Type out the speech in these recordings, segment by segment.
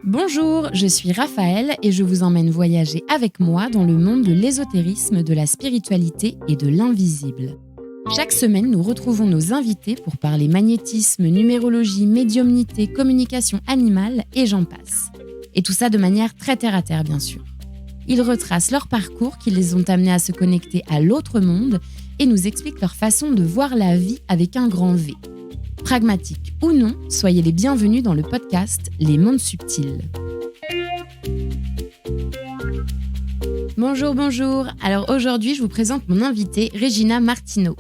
Bonjour, je suis Raphaël et je vous emmène voyager avec moi dans le monde de l'ésotérisme, de la spiritualité et de l'invisible. Chaque semaine, nous retrouvons nos invités pour parler magnétisme, numérologie, médiumnité, communication animale et j'en passe. Et tout ça de manière très terre-à-terre, bien sûr. Ils retracent leur parcours qui les ont amenés à se connecter à l'autre monde et nous expliquent leur façon de voir la vie avec un grand V. Pragmatique ou non, soyez les bienvenus dans le podcast Les Mondes Subtils. Bonjour. Alors aujourd'hui, je vous présente mon invitée, Regina Martineau.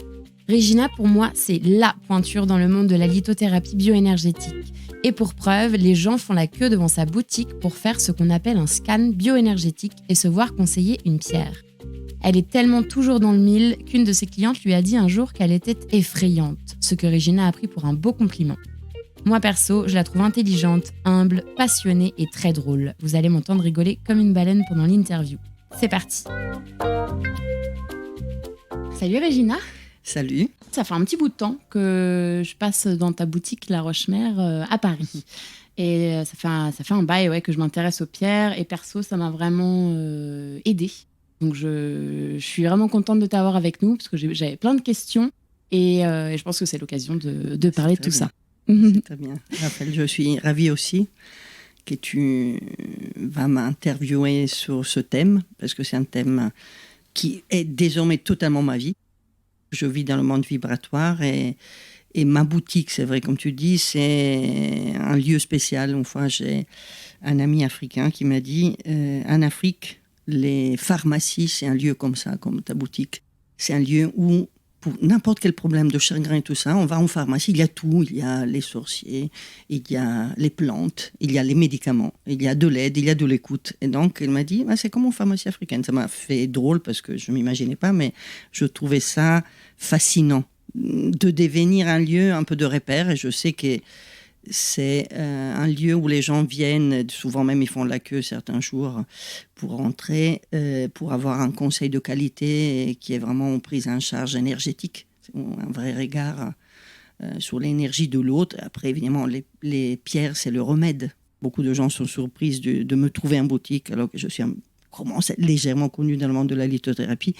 Regina, pour moi, c'est LA pointure dans le monde de la lithothérapie bioénergétique. Et pour preuve, les gens font la queue devant sa boutique pour faire ce qu'on appelle un scan bioénergétique et se voir conseiller une pierre. Elle est tellement toujours dans le mille qu'une de ses clientes lui a dit un jour qu'elle était effrayante, ce que Regina a pris pour un beau compliment. Moi perso, je la trouve intelligente, humble, passionnée et très drôle. Vous allez m'entendre rigoler comme une baleine pendant l'interview. C'est parti. Salut Regina. Salut. Ça fait un petit bout de temps que je passe dans ta boutique La Roche-Mère à Paris. Et ça fait un bail que je m'intéresse aux pierres et perso, ça m'a vraiment aidée. Donc je suis vraiment contente de t'avoir avec nous parce que j'avais plein de questions et je pense que c'est l'occasion de parler de tout ça. C'est très bien. Raphaël, je suis ravie aussi que tu vas m'interviewer sur ce thème parce que c'est un thème qui est désormais totalement ma vie. Je vis dans le monde vibratoire et ma boutique, c'est vrai, comme tu dis, c'est un lieu spécial. Une fois, j'ai un ami africain qui m'a dit en Afrique, les pharmacies, c'est un lieu comme ça, comme ta boutique. C'est un lieu où, pour n'importe quel problème de chagrin et tout ça, on va en pharmacie, il y a tout. Il y a les sorciers, il y a les plantes, il y a les médicaments, il y a de l'aide, il y a de l'écoute. Et donc, elle m'a dit, c'est comme en pharmacie africaine. Ça m'a fait drôle parce que je ne m'imaginais pas, mais je trouvais ça fascinant de devenir un lieu un peu de repère. Et je sais que c'est un lieu où les gens viennent, souvent même ils font la queue certains jours pour rentrer, pour avoir un conseil de qualité qui est vraiment prise en charge énergétique, un vrai regard sur l'énergie de l'autre. Après, évidemment, les pierres, c'est le remède. Beaucoup de gens sont surpris de me trouver en boutique alors que je suis commence à être légèrement connue dans le monde de la lithothérapie.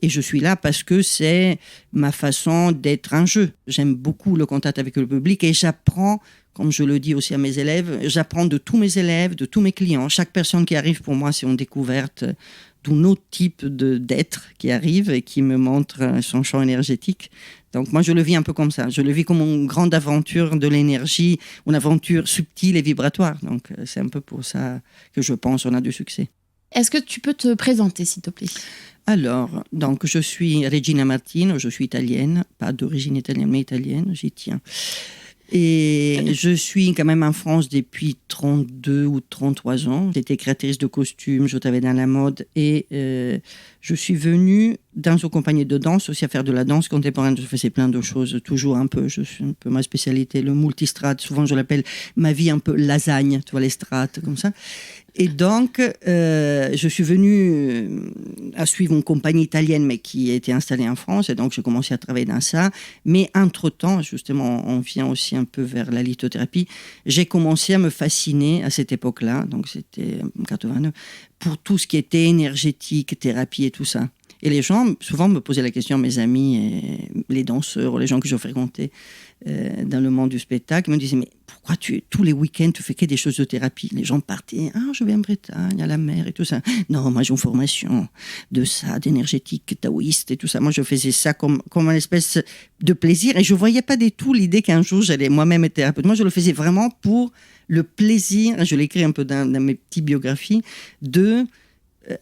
Et je suis là parce que c'est ma façon d'être un jeu. J'aime beaucoup le contact avec le public et j'apprends, comme je le dis aussi à mes élèves, j'apprends de tous mes élèves, de tous mes clients. Chaque personne qui arrive pour moi, c'est une découverte d'un autre type d'être qui arrive et qui me montre son champ énergétique. Donc moi, je le vis un peu comme ça. Je le vis comme une grande aventure de l'énergie, une aventure subtile et vibratoire. Donc c'est un peu pour ça que je pense qu'on a du succès. Est-ce que tu peux te présenter, s'il te plaît ? Alors, donc, je suis Regina Martino, je suis italienne, pas d'origine italienne, mais italienne, j'y tiens. Et je suis quand même en France depuis 32 ou 33 ans. J'étais créatrice de costumes, je travaillais dans la mode et je suis venue dans une compagnie de danse aussi à faire de la danse contemporaine. Je faisais plein de choses, toujours un peu, je suis un peu ma spécialité, le multistrate. Souvent, je l'appelle ma vie un peu lasagne, tu vois, les strates comme ça. Et donc, je suis venue à suivre une compagnie italienne, mais qui était installée en France. Et donc, j'ai commencé à travailler dans ça. Mais entre-temps, justement, on vient aussi un peu vers la lithothérapie. J'ai commencé à me fasciner à cette époque-là, donc c'était 89, pour tout ce qui était énergétique, thérapie et tout ça. Et les gens, souvent, me posaient la question, mes amis, et les danseurs, les gens que je fréquentais dans le monde du spectacle, me disaient, mais pourquoi tous les week-ends, tu fais que des choses de thérapie ? Les gens partaient, je vais en Bretagne, à la mer et tout ça. Non, moi, j'ai une formation de ça, d'énergétique, taoïste et tout ça. Moi, je faisais ça comme une espèce de plaisir et je ne voyais pas du tout l'idée qu'un jour, j'allais moi-même être thérapeute. Moi, je le faisais vraiment pour le plaisir, je l'écris un peu dans mes petites biographies, de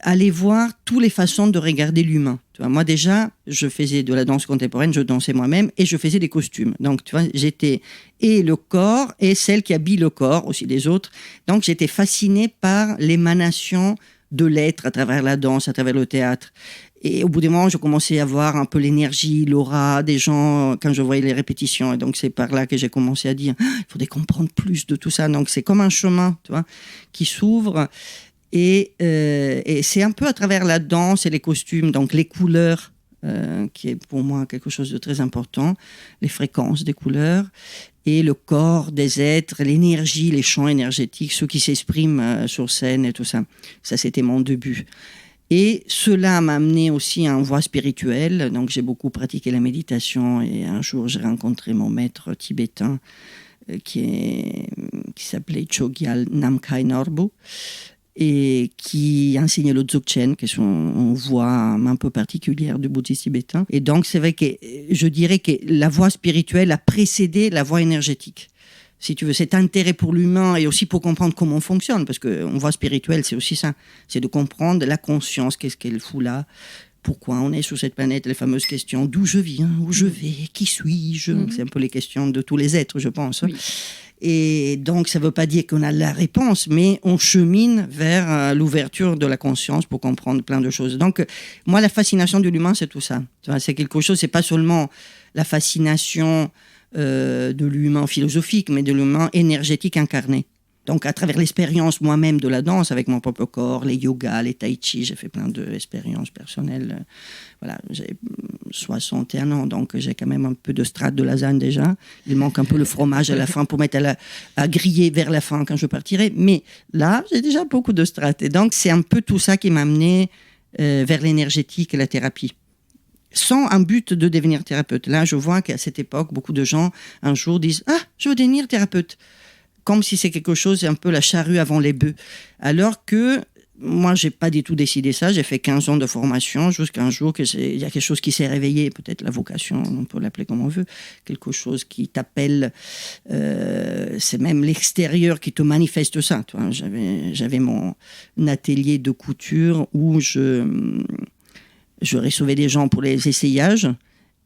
aller voir toutes les façons de regarder l'humain. Tu vois, moi déjà, je faisais de la danse contemporaine, je dansais moi-même et je faisais des costumes. Donc, tu vois, j'étais et le corps et celle qui habille le corps aussi des autres. Donc, j'étais fascinée par l'émanation de l'être à travers la danse, à travers le théâtre. Et au bout d'un moment, je commençais à voir un peu l'énergie, l'aura des gens quand je voyais les répétitions. Et donc, c'est par là que j'ai commencé à dire, il faudrait comprendre plus de tout ça. Donc, c'est comme un chemin, tu vois, qui s'ouvre. Et c'est un peu à travers la danse et les costumes, donc les couleurs qui est pour moi quelque chose de très important, les fréquences des couleurs, et le corps des êtres, l'énergie, les champs énergétiques, ceux qui s'expriment sur scène et tout ça. Ça, c'était mon début. Et cela m'a amené aussi à une voie spirituelle. Donc, j'ai beaucoup pratiqué la méditation et un jour, j'ai rencontré mon maître tibétain qui s'appelait Chogyal Namkhai Norbu et qui enseignait le Dzogchen, qui est une voie un peu particulière du bouddhisme tibétain. Et donc, c'est vrai que je dirais que la voie spirituelle a précédé la voie énergétique. Si tu veux, cet intérêt pour l'humain et aussi pour comprendre comment on fonctionne, parce qu'une voie spirituelle, c'est aussi ça, c'est de comprendre la conscience, qu'est-ce qu'elle fout là, pourquoi on est sur cette planète, les fameuses questions, d'où je viens, où je vais, qui suis-je, c'est un peu les questions de tous les êtres, je pense. Oui. Et donc, ça ne veut pas dire qu'on a la réponse, mais on chemine vers l'ouverture de la conscience pour comprendre plein de choses. Donc, moi, la fascination de l'humain, c'est tout ça. C'est quelque chose, c'est pas seulement la fascination de l'humain philosophique, mais de l'humain énergétique incarné. Donc, à travers l'expérience moi-même de la danse, avec mon propre corps, les yogas, les tai chi, j'ai fait plein d'expériences personnelles. Voilà, j'ai 61 ans, donc j'ai quand même un peu de strate de lasagne déjà. Il manque un peu le fromage à la fin pour mettre à griller vers la fin quand je partirai. Mais là, j'ai déjà beaucoup de strate. Et donc, c'est un peu tout ça qui m'a amené vers l'énergétique et la thérapie. Sans un but de devenir thérapeute. Là, je vois qu'à cette époque, beaucoup de gens, un jour, disent « Ah, je veux devenir thérapeute ». Comme si c'est quelque chose, un peu la charrue avant les bœufs. Alors que moi, je n'ai pas du tout décidé ça. J'ai fait 15 ans de formation jusqu'à un jour il y a quelque chose qui s'est réveillé, peut-être la vocation, on peut l'appeler comme on veut, quelque chose qui t'appelle, c'est même l'extérieur qui te manifeste ça. Tu vois, j'avais mon atelier de couture où je recevais des gens pour les essayages.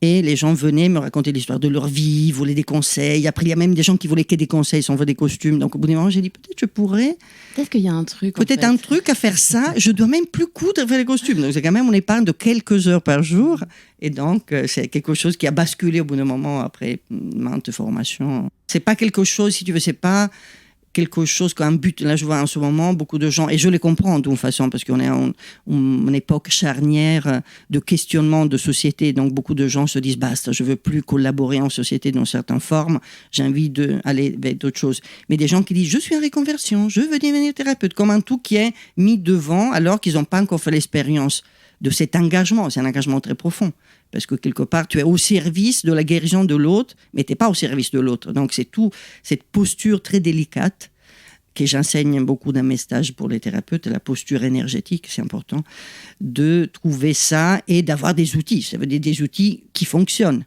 Et les gens venaient me raconter l'histoire de leur vie, ils voulaient des conseils. Après, il y a même des gens qui voulaient que des conseils, sans veut des costumes. Donc, au bout d'un moment, j'ai dit, peut-être je pourrais... Peut-être qu'il y a un truc, peut-être un truc à faire ça. Je dois même plus coudre faire les costumes. Donc, c'est quand même, on épargne de quelques heures par jour. Et donc, c'est quelque chose qui a basculé au bout d'un moment après maintes formations. C'est pas quelque chose, si tu veux, c'est pas quelque chose comme un but. Là, je vois en ce moment beaucoup de gens, et je les comprends d'une façon, parce qu'on est en une époque charnière de questionnement de société. Donc, beaucoup de gens se disent, basta, je veux plus collaborer en société dans certaines formes, j'ai envie d'aller vers d'autres choses. Mais des gens qui disent, je suis en reconversion, je veux devenir thérapeute, comme un tout qui est mis devant, alors qu'ils n'ont pas encore fait l'expérience de cet engagement. C'est un engagement très profond. Parce que quelque part, tu es au service de la guérison de l'autre, mais tu n'es pas au service de l'autre. Donc, c'est tout cette posture très délicate que j'enseigne beaucoup dans mes stages pour les thérapeutes, la posture énergétique, c'est important, de trouver ça et d'avoir des outils. Ça veut dire des outils qui fonctionnent.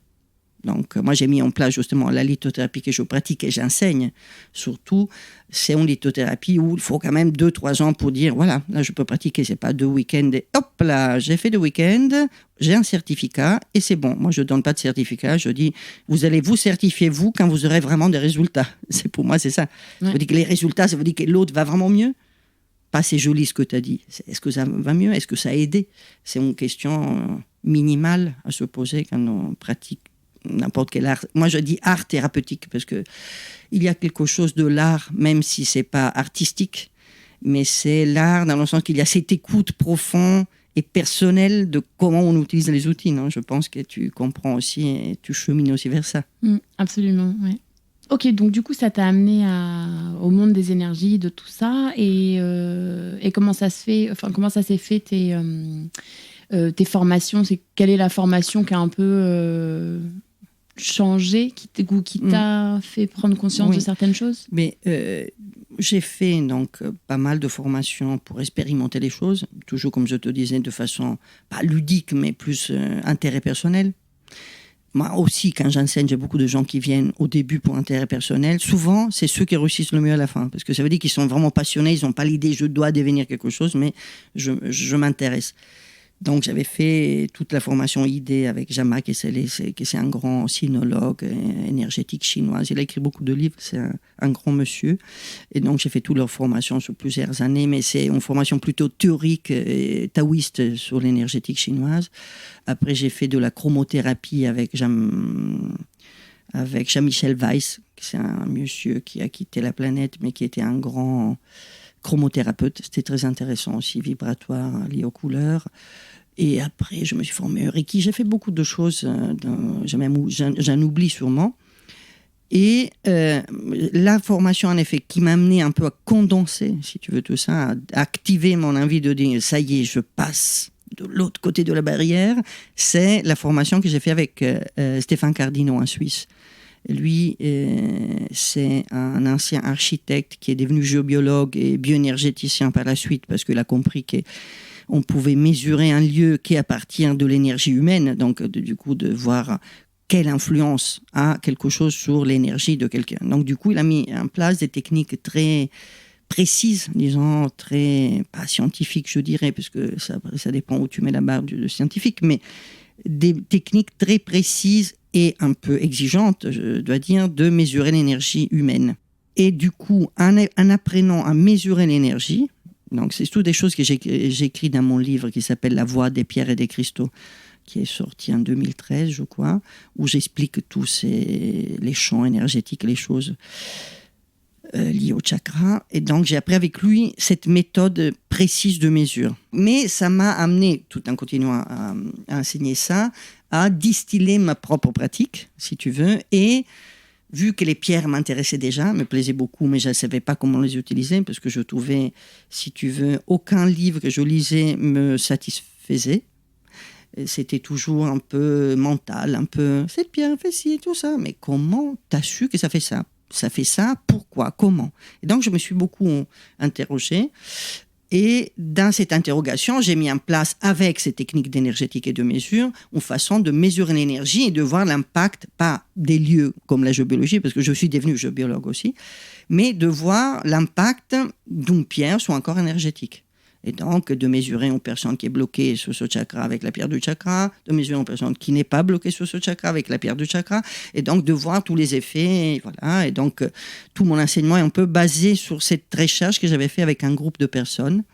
Donc, moi, j'ai mis en place justement la lithothérapie que je pratique et j'enseigne. Surtout, c'est une lithothérapie où il faut quand même 2-3 ans pour dire, voilà, là, je peux pratiquer. C'est pas 2 week-ends et hop là, j'ai fait 2 week-ends, j'ai un certificat et c'est bon. Moi, je donne pas de certificat. Je dis, vous allez vous certifier, vous, quand vous aurez vraiment des résultats. Pour moi, c'est ça. Ouais. Ça veut dire que les résultats, ça veut dire que l'autre va vraiment mieux. Pas c'est joli ce que tu as dit. Est-ce que ça va mieux? Est-ce que ça a aidé? C'est une question minimale à se poser quand on pratique n'importe quel art. Moi, je dis art thérapeutique parce que il y a quelque chose de l'art, même si c'est pas artistique, mais c'est l'art dans le sens qu'il y a cette écoute profonde et personnelle de comment on utilise les outils. Non, je pense que tu comprends aussi et tu chemines aussi vers ça. Absolument, oui. Ok, donc du coup, ça t'a amené au monde des énergies, de tout ça, et comment ça se fait, enfin comment ça s'est fait tes formations. Quelle est la formation qui a un peu changé, qui t'a fait prendre conscience de certaines choses? Mais j'ai fait donc pas mal de formations pour expérimenter les choses, toujours comme je te disais, de façon pas ludique, mais plus intérêt personnel. Moi aussi, quand j'enseigne, j'ai beaucoup de gens qui viennent au début pour intérêt personnel. Souvent, c'est ceux qui réussissent le mieux à la fin, parce que ça veut dire qu'ils sont vraiment passionnés, ils n'ont pas l'idée je dois devenir quelque chose, mais je m'intéresse. Donc, j'avais fait toute la formation ID avec Jama Kessele, qui c'est un grand sinologue énergétique chinois. Il a écrit beaucoup de livres, c'est un grand monsieur. Et donc, j'ai fait toute leur formation sur plusieurs années, mais c'est une formation plutôt théorique et taoïste sur l'énergétique chinoise. Après, j'ai fait de la chromothérapie avec Jean-Michel Weiss, qui c'est un monsieur qui a quitté la planète, mais qui était un grand chromothérapeute. C'était très intéressant aussi, vibratoire, lié aux couleurs. Et après, je me suis formée au Reiki. J'ai fait beaucoup de choses, j'en oublie sûrement. Et la formation, en effet, qui m'a amené un peu à condenser, si tu veux, tout ça, à activer mon envie de dire, ça y est, je passe de l'autre côté de la barrière, c'est la formation que j'ai fait avec Stéphane Cardino en Suisse. Lui, c'est un ancien architecte qui est devenu géobiologue et bioénergéticien par la suite, parce qu'il a compris qu'on pouvait mesurer un lieu qui est à partir de l'énergie humaine, donc du coup de voir quelle influence a quelque chose sur l'énergie de quelqu'un. Donc du coup, il a mis en place des techniques très précises, disons, très, pas scientifiques, je dirais, parce que ça dépend où tu mets la barre du scientifique, mais des techniques très précises et un peu exigeantes, je dois dire, de mesurer l'énergie humaine. Et du coup, en apprenant à mesurer l'énergie, donc c'est toutes des choses que j'ai écrites dans mon livre qui s'appelle « La voie des pierres et des cristaux », qui est sorti en 2013, je crois, où j'explique tous les champs énergétiques, les choses liées au chakra. Et donc, j'ai appris avec lui cette méthode précise de mesure. Mais ça m'a amené, tout en continuant à enseigner ça, à distiller ma propre pratique, si tu veux. Et vu que les pierres m'intéressaient déjà, me plaisaient beaucoup, mais je ne savais pas comment les utiliser, parce que je trouvais, si tu veux, aucun livre que je lisais me satisfaisait. C'était toujours un peu mental, un peu cette pierre fait ci et tout ça. Mais comment t'as su que ça fait ça? Ça fait ça, pourquoi? Comment? Et donc je me suis beaucoup interrogée. Et dans cette interrogation, j'ai mis en place, avec ces techniques d'énergétique et de mesure, une façon de mesurer l'énergie et de voir l'impact, pas des lieux comme la géobiologie, parce que je suis devenue géobiologue aussi, mais de voir l'impact d'une pierre sur un corps énergétique. Et donc, de mesurer une personne qui est bloquée sur ce chakra avec la pierre du chakra, de mesurer une personne qui n'est pas bloquée sur ce chakra avec la pierre du chakra, et donc de voir tous les effets. Et voilà. Et donc, tout mon enseignement est un peu basé sur cette recherche que j'avais fait avec un groupe de personnes.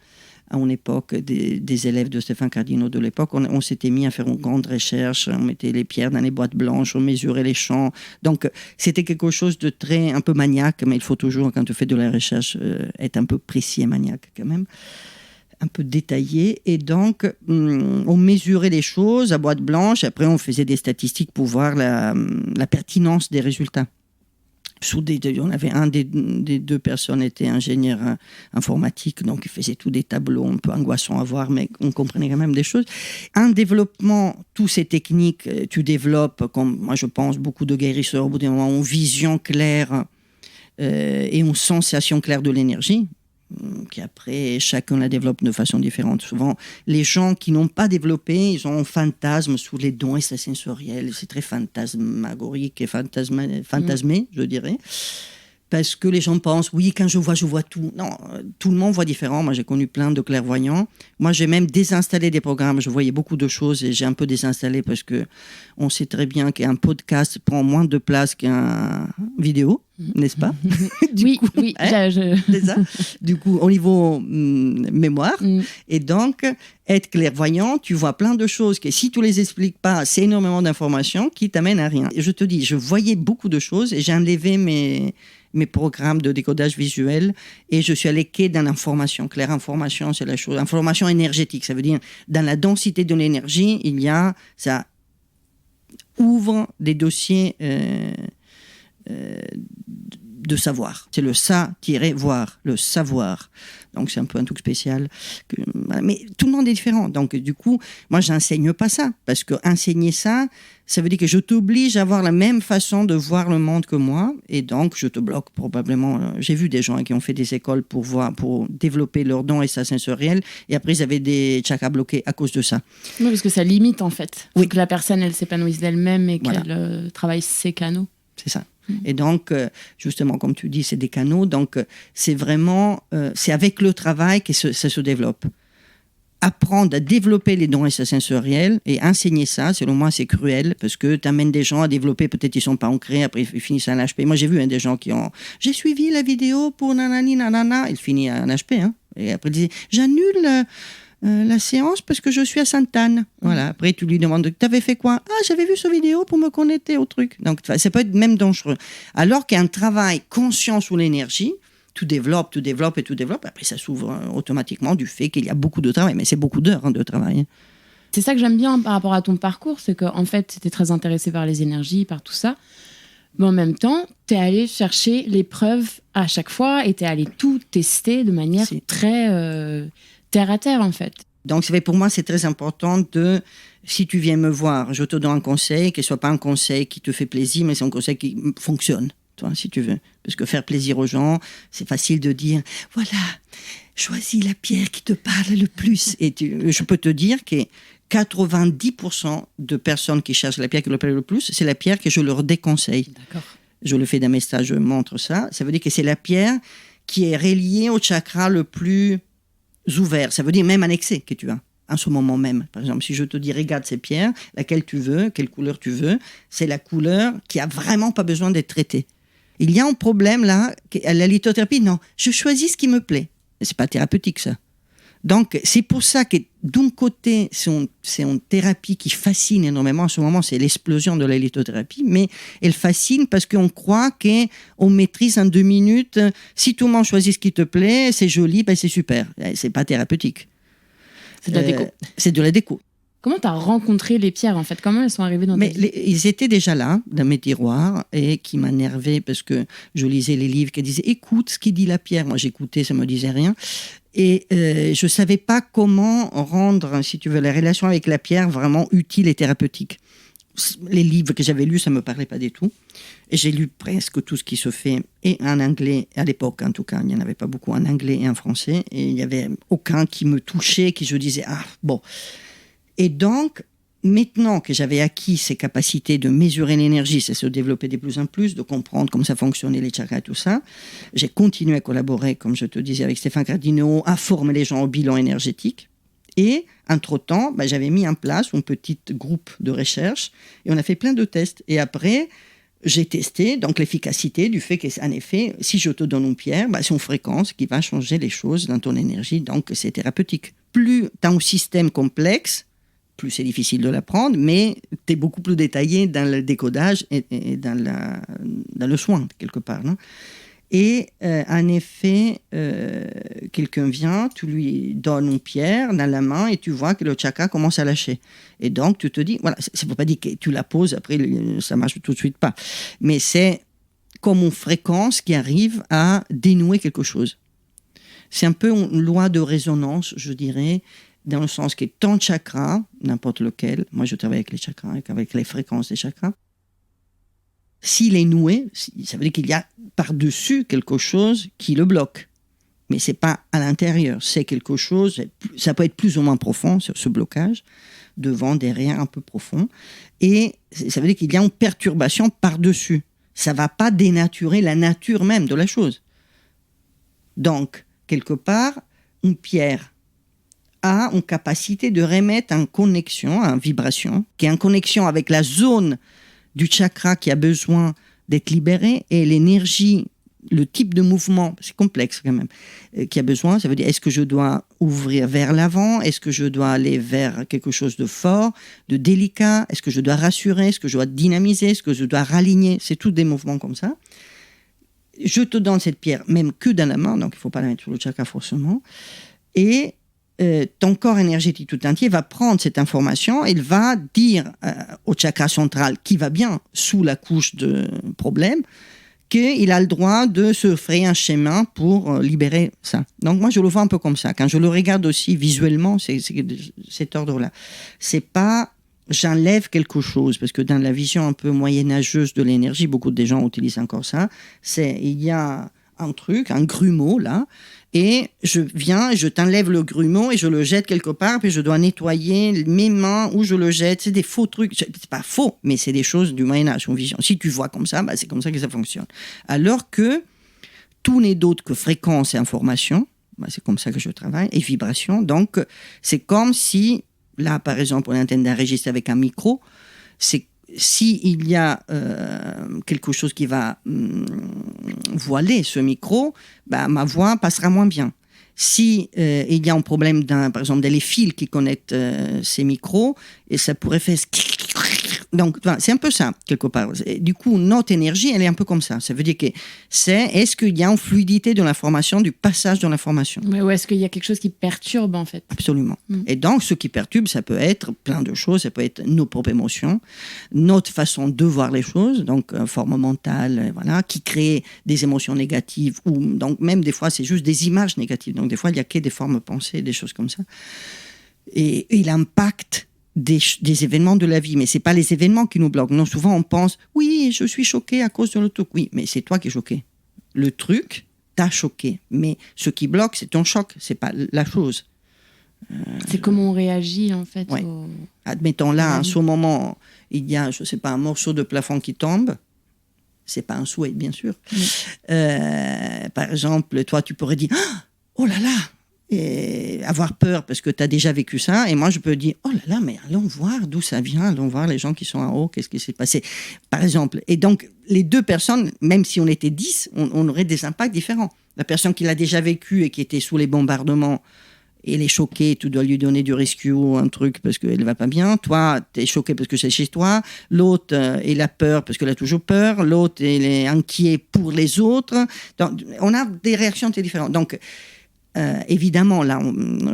À une époque, des élèves de Stéphane Cardino de l'époque, on s'était mis à faire une grande recherche, on mettait les pierres dans les boîtes blanches, on mesurait les champs. Donc, c'était quelque chose de très, un peu maniaque, mais il faut toujours, quand tu fais de la recherche, être un peu précis et maniaque quand même. Un peu détaillé, et donc on mesurait les choses à boîte blanche, après on faisait des statistiques pour voir la pertinence des résultats. On avait un des deux personnes était ingénieur informatique, donc il faisait tous des tableaux un peu angoissants à voir, mais on comprenait quand même des choses. En développement, toutes ces techniques, tu développes, comme moi je pense, beaucoup de guérisseurs, au bout d'un moment, une vision claire et une sensation claire de l'énergie. Qui après, chacun la développe de façon différente. Souvent, les gens qui n'ont pas développé, ils ont un fantasme sur les dons extrasensoriels. C'est très fantasmagorique et fantasmé, je dirais. Parce que les gens pensent, oui, quand je vois tout. Non, tout le monde voit différent. Moi, j'ai connu plein de clairvoyants. Moi, j'ai même désinstallé des programmes. Je voyais beaucoup de choses et j'ai un peu désinstallé parce qu'on sait très bien qu'un podcast prend moins de place qu'un vidéo, n'est-ce pas? Oui, hein, c'est ça. Du coup, au niveau mémoire. Et donc, être clairvoyant, tu vois plein de choses que si tu les expliques pas, c'est énormément d'informations qui t'amènent à rien. Et je te dis, je voyais beaucoup de choses et j'ai enlevé mes programmes de décodage visuel et je suis allé que dans l'information. Claire information, c'est la chose. Information énergétique, ça veut dire dans la densité de l'énergie, ça ouvre des dossiers de savoir. C'est le ça-voir, le savoir. Donc c'est un peu un truc spécial. Mais tout le monde est différent. Donc du coup, moi j'enseigne pas ça. Parce que enseigner ça, ça veut dire que je t'oblige à avoir la même façon de voir le monde que moi. Et donc je te bloque probablement. J'ai vu des gens qui ont fait des écoles pour développer leurs dons extrasensoriels. Et après ils avaient des chakras bloqués à cause de ça. Oui, parce que ça limite en fait. Oui. Que la personne elle s'épanouisse d'elle-même et qu'elle travaille ses canaux. C'est ça. Et donc, justement, comme tu dis, c'est des canaux. Donc, c'est vraiment, c'est avec le travail que ça se développe. Apprendre à développer les dons extrasensoriels et enseigner ça, selon moi, c'est cruel parce que tu amènes des gens à développer, peut-être ils ne sont pas ancrés, après ils finissent en HP. Moi, j'ai vu des gens qui ont... J'ai suivi la vidéo pour nanani, nanana. Ils finissent en HP. Et après, ils disaient, j'annule... la séance parce que je suis à Sainte-Anne. Voilà. Après, tu lui demandes, t'avais fait quoi? Ah, j'avais vu cette vidéo pour me connecter au truc. Donc, ça peut être même dangereux. Alors qu'un travail conscient sur l'énergie, tu développes. Après, ça s'ouvre automatiquement du fait qu'il y a beaucoup de travail. Mais c'est beaucoup d'heures de travail. C'est ça que j'aime bien par rapport à ton parcours, c'est qu'en fait, tu es très intéressé par les énergies, par tout ça. Mais en même temps, tu es allé chercher les preuves à chaque fois et tu es allé tout tester de manière très terre à terre, en fait. Donc, pour moi, c'est très important si tu viens me voir, je te donne un conseil, qu'il ne soit pas un conseil qui te fait plaisir, mais c'est un conseil qui fonctionne, toi, si tu veux. Parce que faire plaisir aux gens, c'est facile de dire, voilà, choisis la pierre qui te parle le plus. Et je peux te dire que 90% de personnes qui cherchent la pierre qui leur parle le plus, c'est la pierre que je leur déconseille. D'accord. Je le fais dans mes stages, je montre ça. Ça veut dire que c'est la pierre qui est reliée au chakra le plus ouvert. Ça veut dire même annexé que tu as en ce moment même. Par exemple, si je te dis, regarde ces pierres, laquelle tu veux, quelle couleur tu veux, c'est la couleur qui a vraiment pas besoin d'être traitée. Il y a un problème là, à la lithothérapie, non, je choisis ce qui me plaît. C'est pas thérapeutique ça. Donc, c'est pour ça que d'un côté, c'est une thérapie qui fascine énormément. En ce moment, c'est l'explosion de la lithothérapie, mais elle fascine parce qu'on croit qu'on maîtrise en 2 minutes. Si tout le monde choisit ce qui te plaît, c'est joli, ben c'est super. C'est pas thérapeutique. C'est de la déco. C'est de la déco. Comment tu as rencontré les pierres, en fait? Comment elles sont arrivées dans ta vie? Ils étaient déjà là, dans mes tiroirs, et qui m'énervaient parce que je lisais les livres qui disaient « Écoute ce qu'il dit la pierre ». Moi, j'écoutais, ça ne me disait rien. Et je ne savais pas comment rendre, si tu veux, la relation avec la pierre vraiment utile et thérapeutique. Les livres que j'avais lus, ça ne me parlait pas du tout. Et j'ai lu presque tout ce qui se fait, et en anglais, à l'époque en tout cas, il n'y en avait pas beaucoup en anglais et en français, et il n'y avait aucun qui me touchait, qui je disais « Ah, bon ». Et donc, maintenant que j'avais acquis ces capacités de mesurer l'énergie, c'est se développer de plus en plus, de comprendre comment ça fonctionnait les chakras et tout ça, j'ai continué à collaborer, comme je te disais, avec Stéphane Cardinaux, à former les gens au bilan énergétique. Et, entre-temps, j'avais mis en place un petit groupe de recherche et on a fait plein de tests. Et après, j'ai testé donc l'efficacité du fait qu'en effet, si je te donne une pierre, c'est une fréquence qui va changer les choses dans ton énergie, donc c'est thérapeutique. Plus tu as un système complexe, plus c'est difficile de l'apprendre, mais tu es beaucoup plus détaillé dans le décodage et dans le soin, quelque part. Non? Et en effet, quelqu'un vient, tu lui donnes une pierre dans la main et tu vois que le chakra commence à lâcher. Et donc, tu te dis, voilà, ça ne veut pas dire que tu la poses, après, ça ne marche tout de suite pas. Mais c'est comme une fréquence qui arrive à dénouer quelque chose. C'est un peu une loi de résonance, je dirais, dans le sens que ton chakra, n'importe lequel, moi je travaille avec les chakras, avec les fréquences des chakras, s'il est noué, ça veut dire qu'il y a par-dessus quelque chose qui le bloque. Mais ce n'est pas à l'intérieur, c'est quelque chose, ça peut être plus ou moins profond, ce blocage, devant, derrière, un peu profond. Et ça veut dire qu'il y a une perturbation par-dessus. Ça ne va pas dénaturer la nature même de la chose. Donc, quelque part, une pierre a une capacité de remettre en connexion, en vibration, qui est en connexion avec la zone du chakra qui a besoin d'être libérée et l'énergie, le type de mouvement, c'est complexe quand même, qui a besoin. Ça veut dire, est-ce que je dois ouvrir vers l'avant? Est-ce que je dois aller vers quelque chose de fort, de délicat? Est-ce que je dois rassurer? Est-ce que je dois dynamiser? Est-ce que je dois raligner? C'est tous des mouvements comme ça. Je te donne cette pierre, même que dans la main, donc il ne faut pas la mettre sur le chakra forcément. Et ton corps énergétique tout entier va prendre cette information, il va dire au chakra central qui va bien sous la couche de problème qu'il a le droit de se frayer un chemin pour libérer ça. Donc moi je le vois un peu comme ça. Quand je le regarde aussi visuellement, c'est cet ordre-là. C'est pas j'enlève quelque chose, parce que dans la vision un peu moyenâgeuse de l'énergie, beaucoup de gens utilisent encore ça, il y a un truc, un grumeau là, et je viens, je t'enlève le grumeau et je le jette quelque part, puis je dois nettoyer mes mains où je le jette. C'est des faux trucs. C'est pas faux, mais c'est des choses du Moyen-Âge, une vision. Si tu vois comme ça, c'est comme ça que ça fonctionne. Alors que tout n'est d'autre que fréquence et information, c'est comme ça que je travaille, et vibration. Donc, c'est comme si, là, par exemple, on est en train d'enregistrer avec un micro, c'est s'il y a quelque chose qui va voiler ce micro, ma voix passera moins bien. Si il y a un problème, par exemple, dans les fils qui connectent ces micros, et ça pourrait faire Donc, c'est un peu ça, quelque part. Et du coup, notre énergie, elle est un peu comme ça. Ça veut dire que est-ce qu'il y a une fluidité de l'information, du passage de l'information? Ou est-ce qu'il y a quelque chose qui perturbe, en fait? Absolument. Et donc, ce qui perturbe, ça peut être plein de choses. Ça peut être nos propres émotions, notre façon de voir les choses, donc forme mentale, voilà, qui crée des émotions négatives, ou donc même des fois, c'est juste des images négatives. Donc, des fois, il n'y a que des formes pensées, des choses comme ça. Et l'impact des événements de la vie, mais c'est pas les événements qui nous bloquent. Non, souvent on pense, oui, je suis choqué à cause de le truc. Oui, mais c'est toi qui es choqué. Le truc t'a choqué, mais ce qui bloque, c'est ton choc, c'est pas la chose. C'est comment on réagit, en fait. Ouais. Admettons là, en ce moment, il y a, je sais pas, un morceau de plafond qui tombe. C'est pas un souhait, bien sûr. Par exemple, toi, tu pourrais dire, oh là là, et avoir peur parce que tu as déjà vécu ça, et moi je peux dire, oh là là, mais allons voir d'où ça vient, allons voir les gens qui sont en haut, qu'est-ce qui s'est passé, par exemple. Et donc, les deux personnes, même si on était 10, on aurait des impacts différents. La personne qui l'a déjà vécu et qui était sous les bombardements, elle est choquée, tu dois lui donner du rescue ou un truc parce qu'elle ne va pas bien. Toi, tu es choqué parce que c'est chez toi. L'autre, il a peur parce qu'elle a toujours peur. L'autre, il est inquiet pour les autres. Donc, on a des réactions très différentes. Donc, évidemment, là,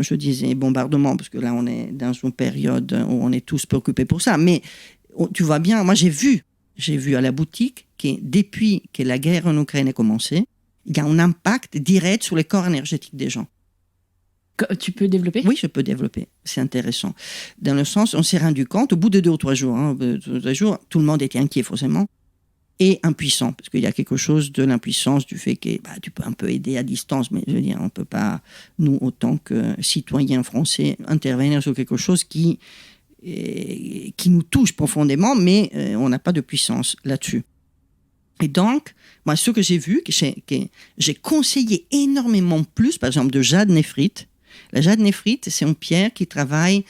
je disais bombardement, parce que là, on est dans une période où on est tous préoccupés pour ça. Mais tu vois bien, moi, j'ai vu à la boutique que depuis que la guerre en Ukraine a commencé, il y a un impact direct sur les corps énergétiques des gens. Tu peux développer ? Oui, je peux développer. C'est intéressant. Dans le sens, on s'est rendu compte, au bout de 2 ou 3 jours, tout le monde était inquiet, forcément. Et impuissant, parce qu'il y a quelque chose de l'impuissance du fait que tu peux un peu aider à distance, mais je veux dire, on ne peut pas, nous, autant que citoyens français, intervenir sur quelque chose qui nous touche profondément, mais on n'a pas de puissance là-dessus. Et donc, moi, ce que j'ai vu, que j'ai conseillé énormément plus, par exemple, de jade néphrite. La jade néphrite, c'est une pierre qui travaille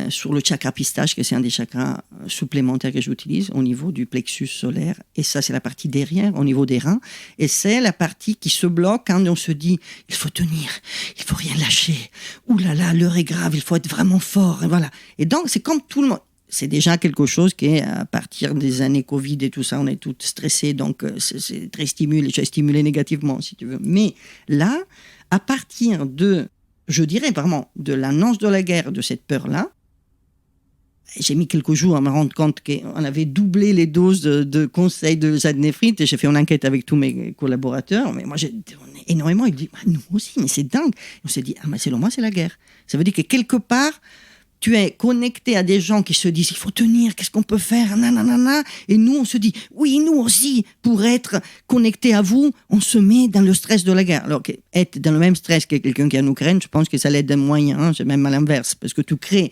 sur le chakra pistache, que c'est un des chakras supplémentaires que j'utilise au niveau du plexus solaire. Et ça, c'est la partie derrière, au niveau des reins. Et c'est la partie qui se bloque quand on se dit, il faut tenir, il faut rien lâcher. Ouh là là, l'heure est grave, il faut être vraiment fort. Et voilà. Et donc, c'est comme tout le monde. C'est déjà quelque chose qui est, à partir des années Covid et tout ça, on est tous stressés, donc c'est très stimulé négativement, si tu veux. Mais là, à partir je dirais vraiment, de l'annonce de la guerre, de cette peur-là, j'ai mis quelques jours à me rendre compte qu'on avait doublé les doses de conseils de jade néphrite, et j'ai fait une enquête avec tous mes collaborateurs. Mais moi, j'ai énormément, ils disent, nous aussi, mais c'est dingue. On s'est dit, selon moi, c'est la guerre. Ça veut dire que quelque part, tu es connecté à des gens qui se disent, il faut tenir, qu'est-ce qu'on peut faire, nanana. Et nous, on se dit, oui, nous aussi, pour être connecté à vous, on se met dans le stress de la guerre. Alors, être dans le même stress que quelqu'un qui est en Ukraine, je pense que ça l'aide d'un moyen, c'est même à l'inverse, parce que tu crées